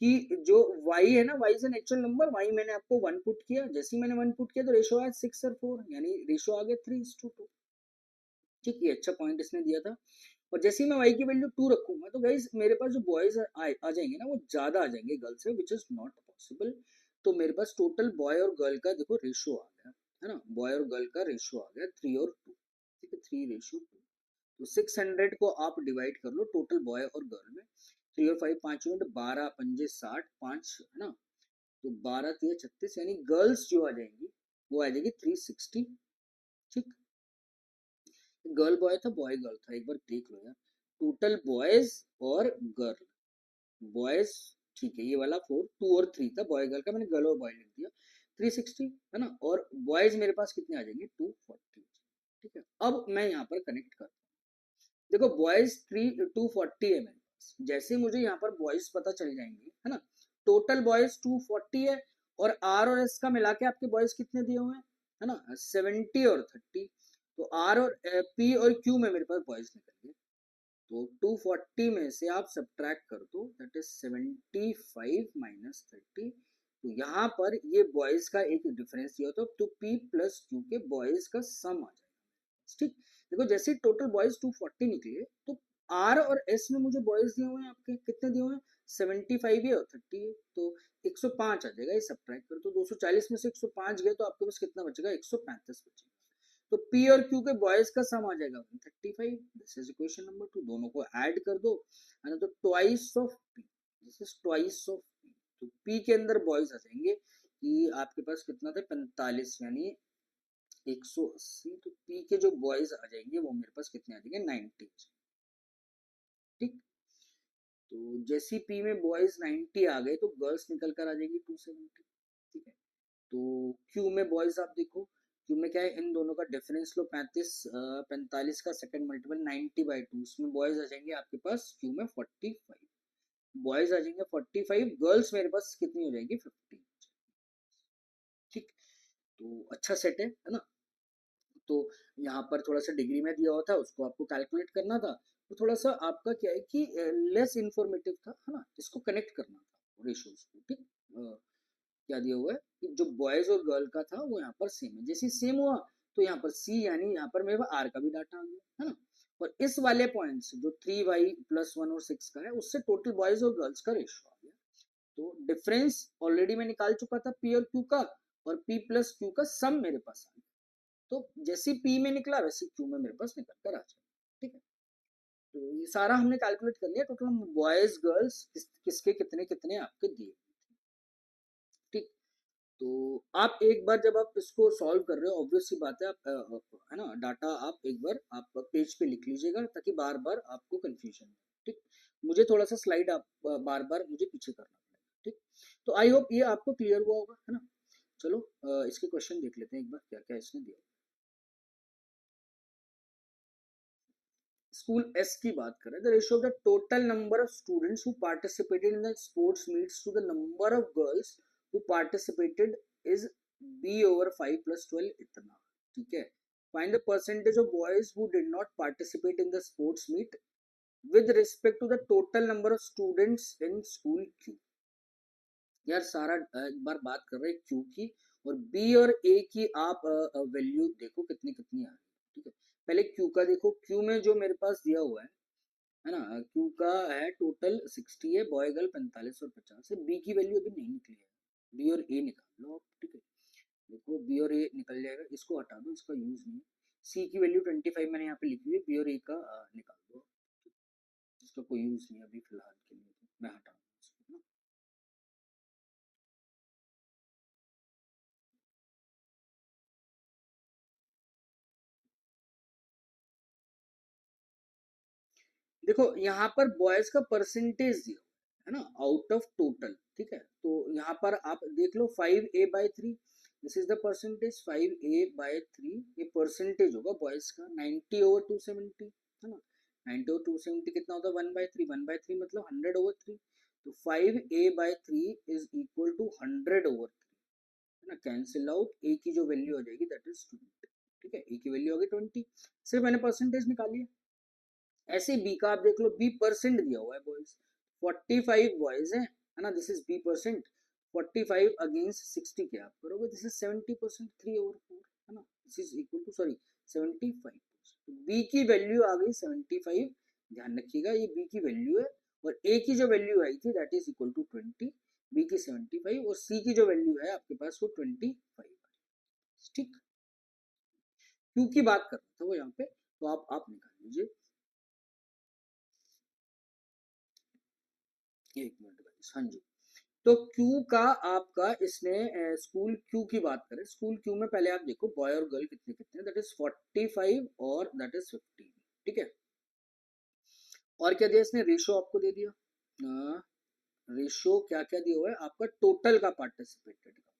कि जो y है ना, y is an actual number, y मैंने आपको 1 पुट किया, जैसे ही मैंने 1 पुट किया तो रेशियो आया 6 और 4, यानी रेशियो आ गया 3:2, ठीक। ये अच्छा पॉइंट इसने दिया था। और जैसे ही मैं y की वैल्यू 2 रखूंगा तो गाइज मेरे पास जो बॉयज आ जाएंगे ना, वो ज्यादा आ जाएंगे गर्ल से, विच इज नॉट पॉसिबल। तो मेरे पास टोटल बॉय और गर्ल का देखो रेशियो आ गया, है ना, बॉय और गर्ल का रेशियो आ गया 3 और 2, ठीक है, 3:2। तो 600 को आप डिवाइड कर लो टोटल बॉय और गर्ल में, 3 और 5 5 यूनिट, 12 पंजे 60, 5 है ना, तो 12 3 36, यानी गर्ल्स जो आ जाएंगी वो आ जाएगी 360, ठीक। गर्ल बॉय था, बॉय गर्ल था, एक बार देख लो यार, टोटल बॉयज और गर्ल, बॉयज, ठीक है, ये वाला 4 2 और 3 था, बॉय गर्ल का, मैंने गर्ल और बॉय लिख दिया। 360 है ना, और बॉयज मेरे पास कितने आ जाएंगे 240। ठीक है, अब मैं यहाँ पर कनेक्ट करता हूँ। देखो बॉयज 240 है मेरे पास, जैसे मुझे यहाँ पर बॉयज पता चल जाएंगे है ना, टोटल बॉयज 240 है, और आर और एस का मिला के आपके बॉयज कितने दिए हुए हैं है ना, 70 और 30। तो आर और पी और क्यू में मेरे पास बॉयज निकल गए। तो 240 में से आप सब्ट्रैक्ट कर दो, दैट इज 75 माइनस 30। तो यहाँ पर ये बॉयज का एक डिफरेंस दिया होता है, तो पी प्लस क्यू के बॉयज का सम आ जाएगा। ठीक, देखो जैसे टोटल बॉयज 240 निकले, तो आर और एस में मुझे बॉयज दिए हुए हैं, आपके कितने दिए हुए हैं 75 है और 30 है, तो 105 आ जाएगा। ये सब्ट्रैक्ट कर, तो 240 में से 105 गए, तो आपके पास कितना बचेगा 135 बचेगा। तो P और Q के बॉयज का सम आ जाएगा 135। दिस इज इक्वेशन नंबर 2, दोनों को ऐड कर दो, है ना, तो twice of P, this is twice of P। तो P के अंदर बॉयज आ जाएंगे कि आपके पास कितना था 45 यानी 180। तो P के जो बॉयज आ जाएंगे वो मेरे पास कितने आ जाएंगे 90। ठीक, तो जैसी P में बॉयज 90 आ गए, तो गर्ल्स निकल कर आ जाएगी 270। ठीक है, तो क्यू में बॉयज आप देखो, क्यू में क्या है, इन दोनों का डिफरेंस लो 45 का सेकंड मल्टीपल 90/2, उसमें बॉयज आ जाएंगे आपके पास क्यू में 45, बॉयज आ जाएंगे 45, गर्ल्स मेरे पास कितनी हो जाएगी 50। ठीक, तो अच्छा सेट है ना। तो यहाँ पर थोड़ा सा डिग्री में दिया हुआ था, उसको आपको कैलकुलेट करना था, तो थोड़ा सा आपका क्या है कि लेस इंफॉर्मेटिव था, है ना, इसको कनेक्ट करना था रेशियोज को। ठीक, क्या दिया हुआ है कि जो बॉयज और गर्ल का था वो यहाँ पर सेम है, जैसे सेम हुआ तो यहाँ पर सी यानी यहाँ पर मेरे पास आर का भी डाटा आ गया है ना। और इस वाले पॉइंट से जो 3y+1 और 6 का है, उससे टोटल बॉयज और गर्ल्स का रेशियो आ गया। तो डिफरेंस ऑलरेडी मैं निकाल चुका था पी और क्यू का, और पी प्लस क्यू का सम मेरे पास आ गया। तो जैसे पी में निकला वैसे क्यू में मेरे पास निकल कर आ जाए। ठीक है, तो ये सारा हमने कैलकुलेट कर लिया, टोटल बॉयज गर्ल्स किसके कितने कितने आपके दिए। ठीक, तो आप एक बार जब आप इसको सॉल्व कर रहे हो, ऑब्वियस सी बात है, आप है ना, डाटा आप एक बार आप पेज पे लिख लीजिएगा, ताकि बार बार आपको कंफ्यूजन हो। ठीक, मुझे थोड़ा सा स्लाइड आप बार बार मुझे पीछे करना पड़ेगा। ठीक, तो आई होप ये आपको क्लियर हुआ होगा, है ना। चलो इसके क्वेश्चन देख लेते हैं एक बार, क्या क्या इसने दिया। स्कूल एस की बात करें, the ratio of the total number of students who participated in the sports meets to the number of girls who participated is b/5+12 इतना। ठीक है, find the percentage of boys who did not participate in the sports meet with respect to the total number of students in school Q. यार सारा एक बार बात कर रहे हैं क्यू की, और बी और ए की आप वैल्यू देखो कितनी कितनी आ रही है। ठीक है, पहले क्यू का देखो, क्यू में जो मेरे पास दिया हुआ है ना, क्यू का है टोटल 60 है, बॉय गर्ल 45 और 50 है। बी की वैल्यू अभी नहीं निकली है, बी और ए निकाल लो आप। ठीक है, देखो बी और ए निकल जाएगा, इसको हटा दो, इसका यूज नहीं है। सी की वैल्यू 25 मैंने यहाँ पे लिखी हुई है, बी और ए का निकाल दो, इसका कोई यूज नहीं है अभी फिलहाल के लिए, तो मैं हटा दूँ इसको ना। देखो यहाँ पर बॉयज का परसेंटेज दिया है ना, आउट ऑफ टोटल। ठीक है, तो यहाँ पर आप देख लो 5a/3, this is the percentage 5a/3, ये परसेंटेज होगा बॉयज का 90/270, है ना। 90/270 कितना होता है 1/3, 1/3 मतलब 100/3। तो 5a/3 इज इक्वल टू 100/3, है ना। कैंसिल आउट, ए की जो वैल्यू हो जाएगी दैट इज 20। ठीक है, ए की वैल्यू हो गई 20, सिर्फ मैंने परसेंटेज निकाली है। ऐसे बी का आप देख लो, बी परसेंट दिया हुआ है बॉयज, 45 बॉयज है ना, this is B percent. 45 against 60 के आप करोगे, दिस इज 70%, 3/4, है ना, this is equal to sorry 75%। तो बी की वैल्यू आ गई 75, ध्यान रखिएगा ये बी की वैल्यू है, और ए की जो वैल्यू आई थी that is equal to 20, B की 75 और सी की जो वैल्यू है आपके पास वो 25। ठीक, क्यू की बात कर रहा था वो यहाँ पे, तो आप निकाल लीजिए। एक मिनट गाइस, हाँ जी। तो क्यू का आपका इसने स्कूल क्यू की बात करें, स्कूल क्यू में पहले आप देखो बॉय और गर्ल कितने कितने, दैट इज 45 और दैट इज 15। ठीक है, और क्या दिया इसने, रेशो आपको दे दिया, रेशो क्या क्या दिया हुआ है आपका टोटल का पार्टिसिपेटेड का।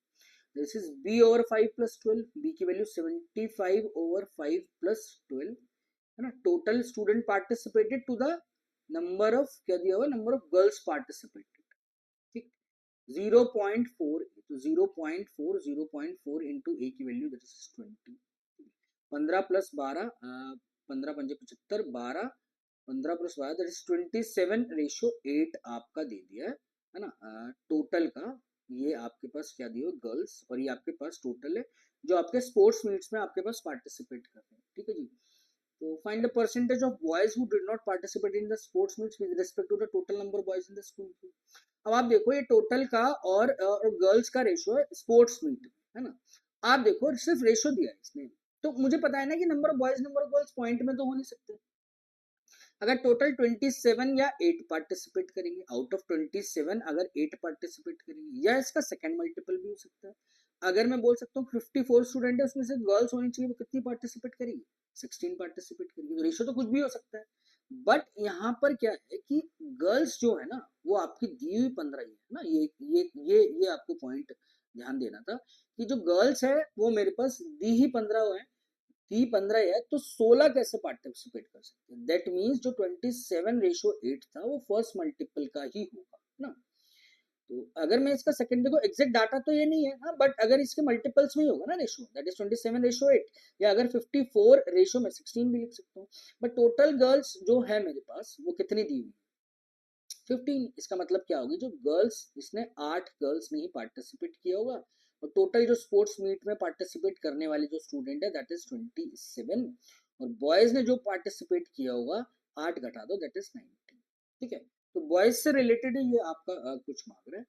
This is b over 5 plus 12, b की वैल्यू 75 ओवर 5 प्लस 12 है ना. Total student participated to the number of, क्या दिया हुआ, नंबर ऑफ गर्ल्स पार्टिसिपेटेड. ठीक, 0.4, तो 0.4 इंटू ए की वैल्यू दैट इज 20. 15 प्लस 12, 15 पंजे 75, 12, 15 प्लस 12 दैट इज 27:8 आपका दे दिया है ना. टोटल का ये आपके पास क्या दिया, गर्ल्स, और ये आपके पास टोटल है जो आपके स्पोर्ट्स मीट्स में आपके पास पार्टिसिपेट कर रहे हैं. ठीक है जी. तो find the percentage of boys who did not participate in the sports meets with respect to the total number of boys in the school. अब आप देखो ये टोटल का और गर्ल्स का रेशियो है स्पोर्ट्स मीट, है ना. आप देखो सिर्फ रेशियो दिया है इसने, तो मुझे पता है ना कि number of boys number of girls point में तो हो नहीं सकते. अगर टोटल 27 या 8 पार्टिसिपेट करेंगे, आउट ऑफ 27 अगर 8 पार्टिसिपेट करेंगे, या इसका सेकंड मल्टीपल भी हो सकता है. अगर मैं बोल सकता हूँ 54 स्टूडेंट है, उसमें से गर्ल्स होनी चाहिए, वो कितनी पार्टिसिपेट करेगी, 16 पार्टिसिपेट करेगी. तो रेशियो तो कुछ भी हो सकता है. बट यहाँ पर क्या है कि गर्ल्स जो है ना वो आपकी दी हुई 15 ही है ना. ये आपको पॉइंट ध्यान देना था कि जो गर्ल्स है वो मेरे पास दी ही 15 है, दी 15 है, तो 16 कैसे पार्टिसिपेट कर सकते हैं. दैट मीन्स जो 27:8 था वो फर्स्ट मल्टीपल का ही होगा ना. तो अगर मैं इसका सेकंड, देखो एग्जैक्ट डाटा तो ये नहीं है हाँ, बट अगर इसके मल्टीपल्स में ही होगा ना रेशियो, दैट इज 27:8, या अगर 54 रेशियो में 16 भी लिख सकता हूँ. बट टोटल गर्ल्स जो है मेरे पास वो कितनी दी हुई है, 15. इसका मतलब क्या होगी, जो गर्ल्स, इसने 8 गर्ल्स ने ही पार्टिसिपेट किया होगा, और टोटल जो स्पोर्ट्स मीट में पार्टिसिपेट करने वाले जो स्टूडेंट है दैट इज 27, और बॉयज ने जो पार्टिसिपेट किया होगा 8 घटा दो दैट इज 19. ठीक है. तो बॉयज से रिलेटेड ये आपका कुछ मांग रहा है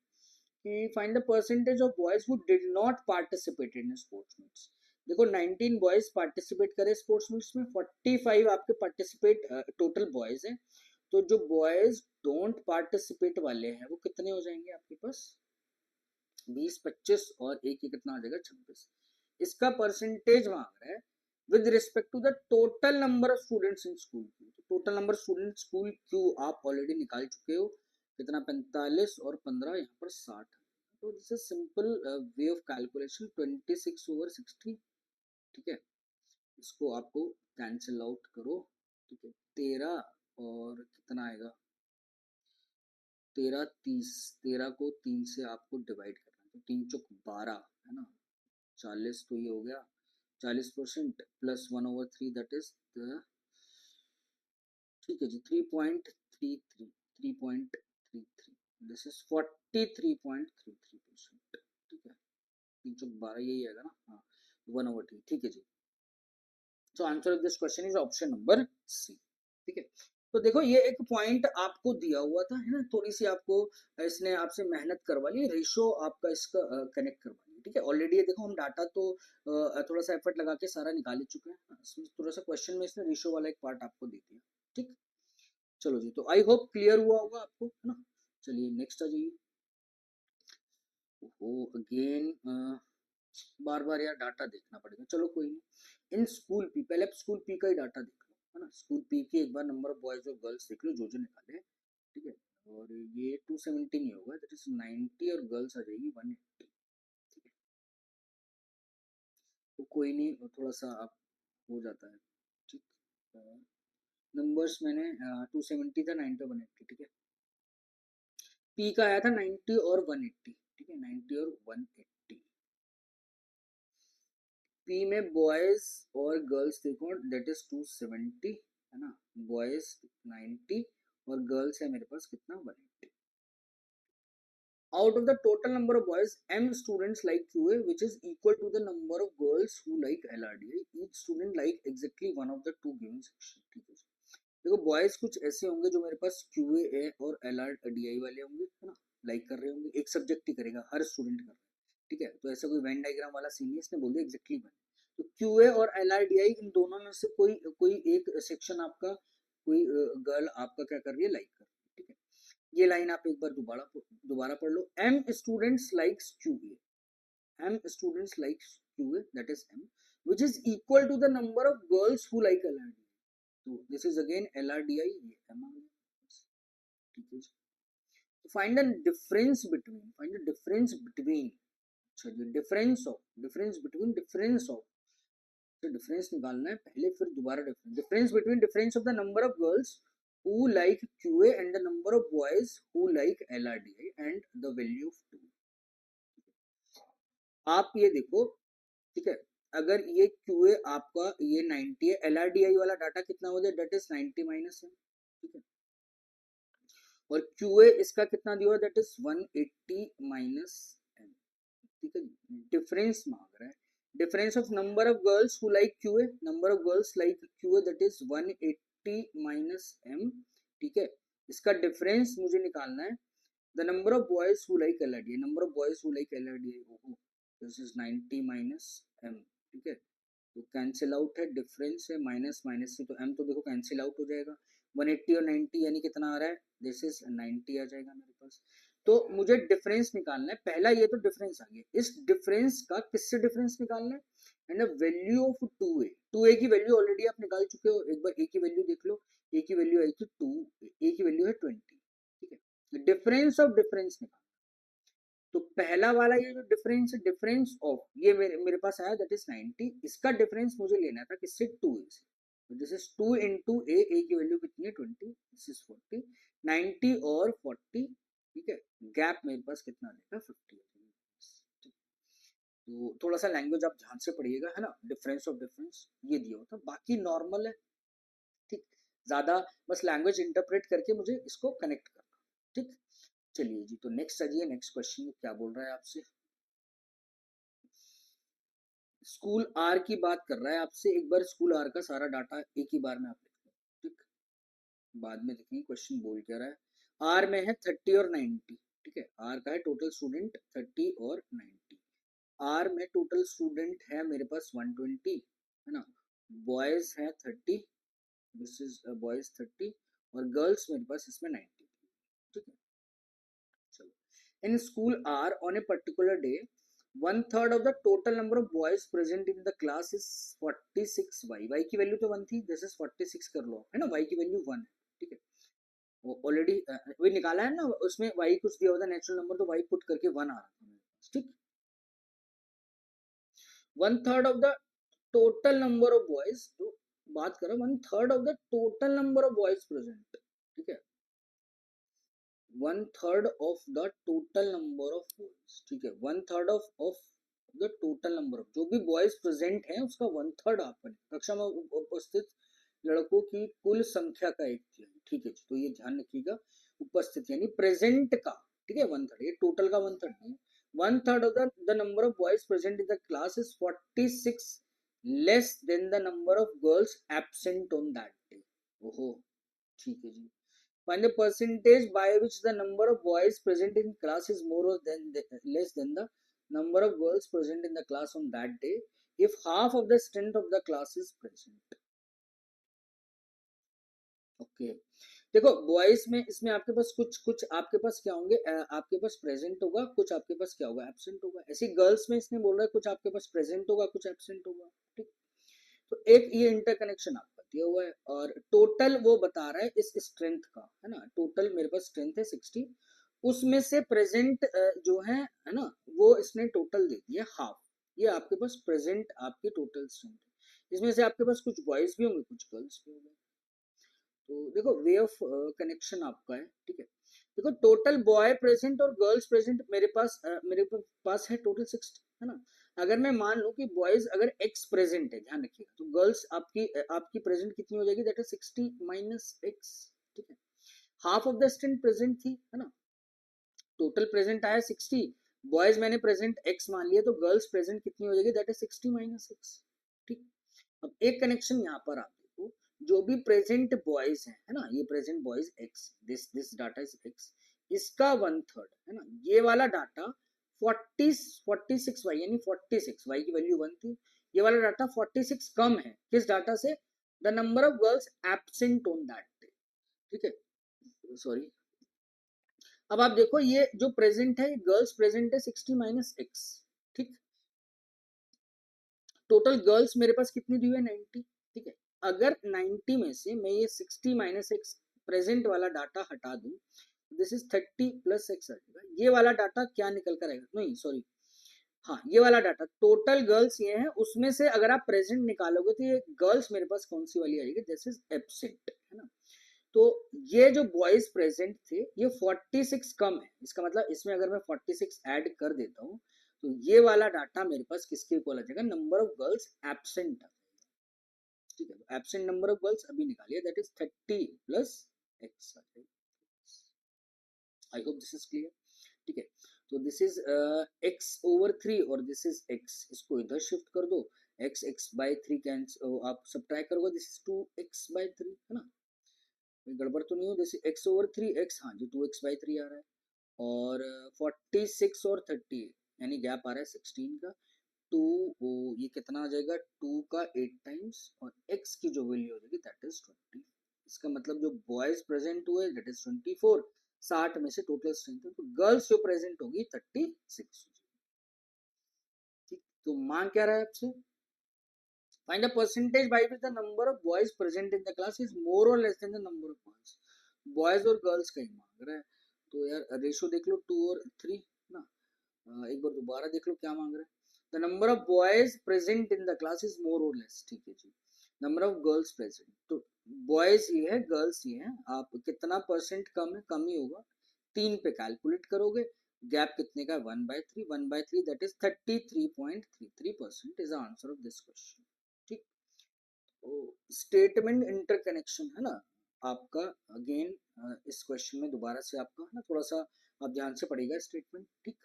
कि find the percentage of boys who did not participate in sports meets. देखो 19 बॉयज पार्टिसिपेट करे स्पोर्ट्स मीट्स में, 45 आपके पार्टिसिपेट टोटल बॉयज हैं. तो जो बॉयज डोंट पार्टिसिपेट वाले हैं वो कितने हो जाएंगे आपके पास, 20, 25 और एक ही कितना आ जाएगा, 26. इसका परसेंटेज मांग रहा है with respect to the total number of students in school. Total number student school Q आप ऑलरेडी निकाल चुके हो, कितना, 45 और 15 यहाँ पर 60. तो this is simple way of calculation, 26/60. ठीक है. इसको आपको कैंसिल आउट करो. ठीक है. 13 और कितना आएगा, 13, 30, 13 को 3 से आपको डिवाइड करना है, तो 3 चौक 12 है ना. 40 तो ये हो गया, 40% प्लस 1/3 दैट इज द, ठीक है जी, 3.33, 3.33, दिस इज 43.33%. ठीक है. 3 चौक 12 यही आएगा ना, हाँ, 1/3. ठीक है जी. So answer of this question is option number C. ठीक है. तो देखो ये एक पॉइंट आपको दिया हुआ था है ना, थोड़ी सी आपको इसने आपसे मेहनत करवा ली, रेशियो आपका इसका कनेक्ट करवा लिया. ठीक है. ऑलरेडी ये देखो हम डाटा तो थोड़ा सा एफर्ट लगा के सारा निकाल ही चुके हैं, इसमें थोड़ा सा क्वेश्चन में इसने रेशियो वाला एक पार्ट आपको दे दिया. ठीक. चलो जी, तो आई होप क्लियर हुआ होगा आपको, है ना. चलिए नेक्स्ट आ जाइए. ओ अगेन बार बार यार डाटा देखना पड़ेगा, चलो कोई नहीं. इन स्कूल पी, पहले स्कूल पी का ही डाटा देख लो, है ना. स्कूल पी के एक बार नंबर ऑफ बॉयज और गर्ल्स देख लो जो निकाले. ठीक है. और ये 270 नहीं होगा, दैट इज 90, और गर्ल्स आ जाएगी 180. ठीक है. तो कोई नहीं, थोड़ा सा आप हो जाता है. ठीक. नंबर्स मैंने 270 था, 90 और 180. ठीक है. पी का आया था 90 और 180. ठीक है. 90 और 180. पी में बॉयज और गर्ल्स देखो दैट इज 270 है ना, बॉयज 90 और गर्ल्स है मेरे पास कितना, 180. Out of the total number of boys, m students like QA, which is equal to the number of girls who like LRDI. Each student like exactly one of the two given section. ठीक है. देखो boys कुछ ऐसे होंगे जो मेरे पास QA और LRDI वाले होंगे, है ना, लाइक कर रहे होंगे. एक सब्जेक्ट ही करेगा, हर स्टूडेंट कर रहा है. ठीक है. तो ऐसा कोई वेन डायग्राम वाला सीन है, इसने बोल दिया एग्जैक्टली वन. तो QA और LRDI इन दोनों में से कोई कोई एक सेक्शन आपका, कोई गर्ल आपका क्या कर रही है, लाइक कर रही है. ठीक है. ये लाइन आप एक बार दोबारा पढ़ लो. m students likes QA, m students likes QA, that is m, which is equal to the number of girls who like LRDI. so this is again LRDI, ये m आ गया. ठीक है. find the difference between अच्छा जी, difference of, difference between, difference of, तो difference निकालना है पहले, फिर दोबारा difference, difference between, difference of the number of girls who like QA and the number of boys who like LRDI and the value of 2. आप ये देखो, ठीक है, अगर ये QA आपका ये 90 है, LRDI वाला डाटा कितना हो जाए, दैट इज 90 माइनस है, ठीक है, और QA इसका कितना दिया हुआ, दैट इज 180 माइनस m, ठीक है, डिफरेंस मांग रहा है, difference of number of girls who like QA, number of girls like QA that is 180 minus m, ठीक है, इसका डिफरेंस मुझे निकालना है, the number of boys who like LRDI, number of boys who like LRDI, ओहो this is 90 minus m, ठीक है, तो कैंसिल आउट है, डिफरेंस है, माइनस माइनस से तो m तो देखो कैंसिल आउट हो जाएगा, 180 और 90 यानी कितना आ रहा है, दिस इज 90 आ जाएगा मेरे पास, तो मुझे डिफरेंस निकालना है, पहला ये तो डिफरेंस आ गया, इस डिफरेंस का किससे डिफरेंस निकालना है, and the value of 2a, 2a की वैल्यू ऑलरेडी आप निकाल चुके हो, एक बार a की वैल्यू देख लो, a की वैल्यू आई थी 2, a की वैल्यू है 20, ठीक है, डिफरेंस ऑफ डिफरेंस निकाल, तो पहला वाला ये जो डिफरेंस है, डिफरेंस ऑफ ये मेरे पास आया दैट इज 90, इसका डिफरेंस मुझे लेना था किससे, 2a से, तो दिस इज 2 इंटू a की वैल्यू कितनी है 20, दिस इज 40, 90 और 40, ठीक है, गैप मेरे पास कितना देगा 50, तो थोड़ा सा लैंग्वेज आप ध्यान से पढ़िएगा, है ना, डिफरेंस ऑफ डिफरेंस ये दिया होता, बाकी नॉर्मल है, ठीक, ज्यादा बस लैंग्वेज इंटरप्रेट करके मुझे इसको कनेक्ट करना, ठीक, चलिए जी, तो नेक्स्ट आइए, नेक्स्ट क्वेश्चन क्या बोल रहा है आपसे, स्कूल आर की बात कर रहा है आपसे, एक बार स्कूल आर का सारा डाटा एक ही बार में आप लिख लो, ठीक, बाद में देखेंगे क्वेश्चन बोल क्या रहा है, आर में है 30 और 90, ठीक है, आर का है टोटल स्टूडेंट 30 और 90, आर में टोटल स्टूडेंट है मेरे पास 120, है ना, बॉयज है 30, दिस इज बॉयज 30, और गर्ल्स मेरे पास इसमें 90, ठीक है, चलो, in school R on a particular day 1/3 of the total number of boys present in the class is 46y, y की वैल्यू तो 1 थी, दिस इज 46 कर लो, है ना, y की वैल्यू 1 है, ठीक है, वो ऑलरेडी वही निकाला है ना, उसमें y कुछ दिया होता नेचुरल नंबर, तो y पुट करके 1 आ रहा था, ठीक, 1/3 of the total number of boys, तो बात कर रहा हूँ 1/3 of the total number of boys present, ठीक है, 1/3 of the total number of boys, ठीक है, 1/3 of the total number of जो भी बॉयज प्रेजेंट हैं उसका 1/3 आपका कक्षा में उपस्थित लड़कों की कुल संख्या का 1/3, ठीक है, तो ये ध्यान रखिएगा, उपस्थित यानी प्रेजेंट का, ठीक है, 1/3, ये टोटल का 1/3 नहीं, 1/3 of the number of boys present in the class is 46 less than the number of girls absent on that day, ओहो, ठीक है जी, find the percentage by which the number of boys present in class is more or less than the number of girls present in the class on that day if half of the strength of the class is present, okay, देखो boys में इसमें आपके पास कुछ कुछ आपके पास क्या होंगे, आपके पास प्रेजेंट होगा, कुछ आपके पास क्या होगा, एब्सेंट होगा, ऐसी गर्ल्स में इसने बोल रहा है कुछ आपके पास प्रेजेंट होगा, कुछ एब्सेंट होगा, ठीक, तो एक ये इंटरकनेक्शन आपका दिया हुआ है, और टोटल वो बता रहा है इस स्ट्रेंथ का, है ना, टोटल मेरे पास स्ट्रेंथ है 60, उसमें से प्रेजेंट जो है ना, वो इसने टोटल दे दिया हाफ, ये आपके पास प्रेजेंट आपकी टोटल स्ट्रेंथ है, इसमें से आपके पास कुछ बॉयज भी होंगे, कुछ गर्ल्स भी होंगे, तो देखो वे ऑफ कनेक्शन आपका है, ठीक है, देखो टोटल बॉय प्रेजेंट और गर्ल्स प्रेजेंट मेरे पास है टोटल 60, है ना, अगर मैं मान लूं कि बॉयज अगर x प्रेजेंट है, ध्यान रखिएगा, तो गर्ल्स आपकी प्रेजेंट कितनी हो जाएगी, दैट इज 60 माइनस x, ठीक है, half of the strength present थी, है ना, टोटल प्रेजेंट आया 60, बॉयज मैंने प्रेजेंट x मान लिया, तो गर्ल्स प्रेजेंट कितनी हो जाएगी, दैट इज 60 माइनस x, ठीक, अब एक कनेक्शन यहाँ पर आप देखो, जो भी प्रेजेंट बॉयज है ना, ये present boys x, this data is x, इसका 1/3, है ना, ये वाला डाटा 46y यानी 46y की वैल्यू 1 थी, ये वाला डाटा 46 कम है किस डाटा से, the number of girls absent on that day, ठीक है, सॉरी, अब आप देखो ये जो प्रेजेंट है, गर्ल्स प्रेजेंट है 60 माइनस x, ठीक, टोटल गर्ल्स मेरे पास कितनी दी हुई है 90, ठीक है, अगर 90 में से मैं ये 60 माइनस x प्रेजेंट वाला डाटा हटा दूं, दिस इज 30 प्लस x आ जाएगा, ये वाला डाटा क्या निकल कर आएगा, नहीं सॉरी, हाँ ये वाला डाटा टोटल गर्ल्स ये है, उसमें से अगर आप प्रेजेंट निकालोगे तो ये गर्ल्स मेरे पास कौन सी वाली आएगी, दिस इज एब्सेंट, है ना। तो ये जो बॉयज प्रेजेंट थे ये 46 कम है, इसका मतलब इसमें अगर मैं 46 ऐड कर देता हूँ तो ये वाला डाटा मेरे पास किसके इक्वल आ जाएगा, नंबर ऑफ गर्ल्स एब्सेंट। ठीक है, एब्सेंट नंबर ऑफ गर्ल्स अभी निकालिए, that is 30 plus x. I hope this is clear. ठीक है, तो दिस इज x ओवर 3 और दिस इज x, इसको इधर शिफ्ट कर दो, x बाई 3 कैंसिल, आप सब्ट्रैक्ट करोगे, दिस इज 2x बाई 3, है ना, कोई गड़बड़ तो नहीं हो, दिस x ओवर 3x, हाँ जी 2x बाई 3 आ रहा है, और 46 और 30 यानी गैप आ रहा है 16 का, 2 ये कितना आ जाएगा, 2 का 8 टाइम्स, और x की जो वैल्यू हो जाएगी दैट इज 20। इसका मतलब जो बॉयज प्रेजेंट हुए दैट इज 24, 60 में से टोटल स्ट्रेंथ है, तो गर्ल्स जो प्रेजेंट होगी 36। ठीक, तो मांग क्या रहा है आपसे, find the percentage by which the number of boys present in the class is more or less than the number of boys, boys और गर्ल्स का ही मांग रहा है। तो यार रेशो देख लो 2 और 3 ना, एक बार दोबारा देख लो क्या मांग रहा है, the number of boys present in the class is more or less, ठीक है जी, नंबर ऑफ गर्ल्स प्रेजेंट, तो बॉयज ये है गर्ल्स ये है, आप कितना परसेंट कम है, कम ही होगा, 3 पे कैलकुलेट करोगे, गैप कितने का, 1/3, 1/3 that is 33.33% is the answer of this question. ठीक, तो स्टेटमेंट इंटरकनेक्शन है ना आपका, अगेन इस क्वेश्चन में दोबारा से आपका है ना थोड़ा सा आप ध्यान से पढ़ेगा स्टेटमेंट। ठीक,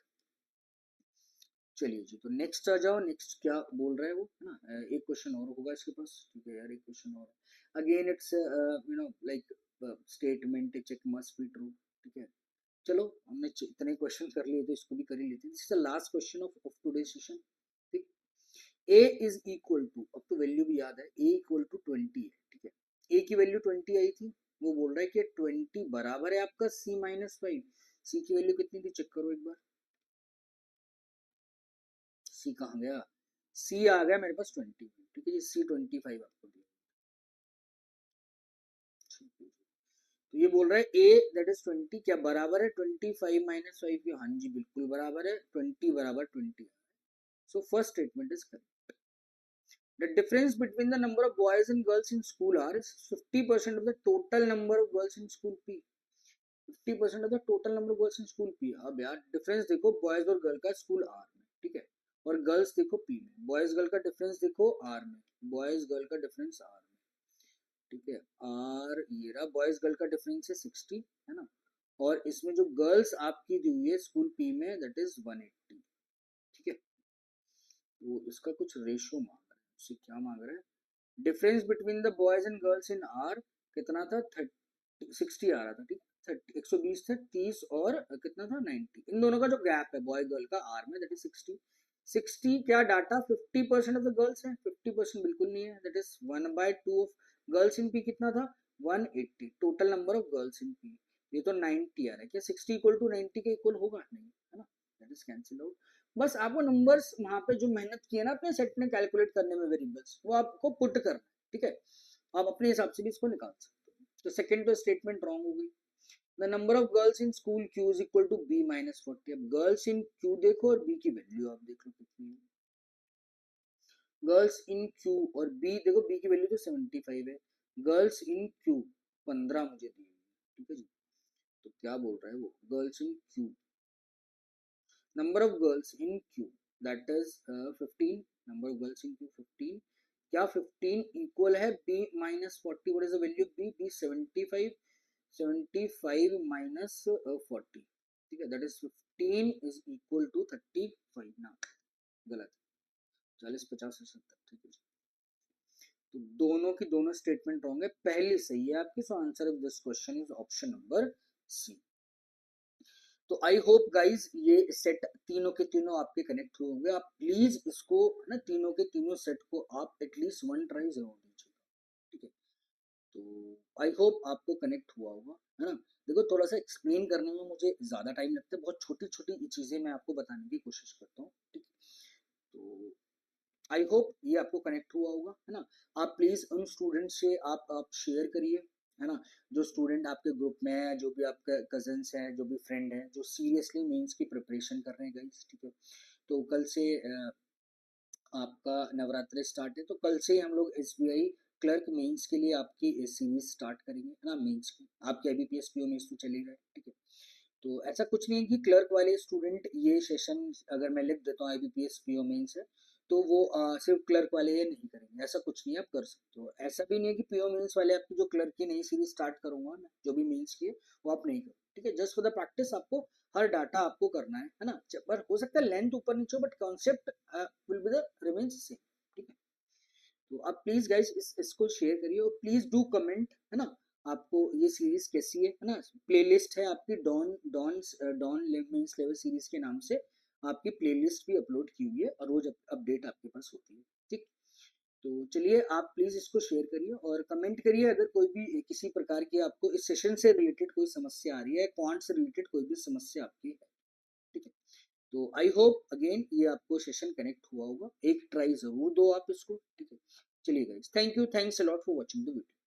चलिए जी, तो नेक्स्ट आ जाओ, नेक्स्ट क्या बोल रहा है वो, है ना, एक क्वेश्चन और होगा इसके पास, ठीक है यार, एक क्वेश्चन और, again it's like statement check must be true. ठीक है, चलो हमने इतने क्वेश्चन कर लिए तो इसको भी कर ही लेते हैं, this is the last question of today session. ठीक, a इज इक्वल टू, अब तो वैल्यू भी याद है, a इक्वल टू 20 है, ठीक है, a की वैल्यू 20 आई थी, वो बोल रहा है कि 20 बराबर है आपका c-5, c की वैल्यू कितनी थी चेक करो एक बार, सी कहाँ गया, सी आ गया मेरे पास 20, ठीक है जी, C25 आपको दिया, तो ये बोल रहा है ए दैट इज 20 क्या बराबर है 25 माइनस 5 के, हाँ जी बिल्कुल बराबर है, 20 बराबर 20, so first statement is correct. The difference between the number of boys and girls in school R is 50% of the total number of girls in school P, 50% of the total number of girls in school P। अब यार difference देखो boys और girl का school R में, ठीक है, और girls देखो P में, बॉयज गर्ल का डिफरेंस देखो R में, बॉयज गर्ल का डिफरेंस R में, ठीक है, R ये रहा, बॉयज गर्ल का डिफरेंस है 60, है ना, और इसमें जो गर्ल्स आपकी दी हुई है स्कूल P में दैट इज 180, ठीक है, वो इसका कुछ रेशो मांग रहा है, उससे क्या मांग रहा है, difference between the boys and girls in are कितना था, 60 आ रहा था, ठीक, 120 था, 30 और कितना था 90, इन दोनों का जो गैप है बॉय गर्ल का आर में दैट इज 60, 60 क्या डाटा 50% ऑफ द गर्ल्स है, 50% बिल्कुल नहीं है, that is 1/2 of girls in P कितना था 180, total number of girls in P, ये तो 90 आ रहा है, क्या 60 इक्वल टू 90 के इक्वल होगा, नहीं है ना, दैट इज कैंसिल आउट। बस आपको नंबर्स वहां पे जो मेहनत की है ना अपने सेट में कैलकुलेट करने में वेरिएबल्स, वो आपको पुट करना, ठीक है, आप अपने हिसाब से भी इसको निकाल सकते हो, तो सेकंड तो स्टेटमेंट रॉन्ग हो गई। The number of girls in school Q is equal to B minus 40, अब गर्ल्स इन क्यू देखो और बी की वैल्यू आप देख लो कितनी है, गर्ल्स इन क्यू और बी देखो, बी की वैल्यू तो 75 है, गर्ल्स इन क्यू 15 मुझे दी है, ठीक है जी, तो क्या बोल रहा है वो, girls in Q, number of girls in Q that is 15, number of girls in Q 15, क्या 15 इक्वल है b minus 40, what is the value of b, b 75, 75 minus 40, ठीक है, that is 15 is equal to 35 ना, गलत, 40 50 और 70, ठीक है, तो दोनों की दोनों स्टेटमेंट रॉन्ग है, पहली सही है आपकी, so answer of this question is option number C. तो आई होप गाइज ये सेट तीनों के तीनों आपके कनेक्ट हुए होंगे, आप प्लीज इसको ना तीनों के तीनों सेट को आप एटलीस्ट वन ट्राई जरूर दीजिएगा, ठीक है, तो आई होप आपको कनेक्ट हुआ होगा, है ना, देखो थोड़ा सा एक्सप्लेन करने में मुझे ज्यादा टाइम लगता है, बहुत छोटी छोटी चीजें मैं आपको बताने की कोशिश करता हूँ, ठीक है, तो आई होप ये आपको कनेक्ट हुआ होगा, है ना, आप प्लीज उन स्टूडेंट से आप शेयर करिए, है ना, जो स्टूडेंट आपके ग्रुप में है, जो भी आपके कजन्स हैं, जो भी फ्रेंड हैं, जो सीरियसली मेंस की प्रिपरेशन कर रहे हैं गाइस, ठीक है, तो कल से आपका नवरात्रि स्टार्ट है, तो कल से ही हम लोग SBI क्लर्क मेंस के लिए आपकी सीरीज स्टार्ट करेंगे, है ना। मेंस की आपके IBPS PO मेंस तो चलेगा, ठीक है। तो ऐसा कुछ नहीं है कि क्लर्क वाले स्टूडेंट ये सेशन अगर मैं लिख देता हूँ IBPS PO मेंस है तो वो सिर्फ क्लर्क वाले ये नहीं करेंगे, ऐसा कुछ नहीं, आप कर सकते हो। ऐसा भी नहीं है कि PO मेंस वाले आपकी जो क्लर्क की नई सीरीज स्टार्ट करूंगा मैं, जो भी मेंस की है वो आप नहीं करो, ठीक है। जस्ट फॉर द प्रैक्टिस आपको हर डाटा आपको करना है ना। पर हो सकता है लेंथ ऊपर नीचे हो, but concept will be the remains same, ठीक है। तो आप प्लीज गाइस इसको शेयर करिए और प्लीज डू कमेंट, है ना। आपको ये सीरीज कैसी है ना। प्लेलिस्ट है आपकी डॉन डॉन डॉन मींस लेवल सीरीज के नाम से आपकी प्लेलिस्ट भी अपलोड की हुई है और रोज अपडेट आपके पास होती है, ठीक। तो चलिए आप प्लीज इसको शेयर करिए और कमेंट करिए अगर कोई भी किसी प्रकार की आपको इस सेशन से रिलेटेड कोई समस्या आ रही है, क्वांट से रिलेटेड कोई भी समस्या आपकी है, ठीक है। तो आई होप अगेन ये आपको सेशन कनेक्ट हुआ होगा, एक ट्राई जरूर दो आप इसको, ठीक है। चलिए guys, thank you, thanks a lot for watching the video.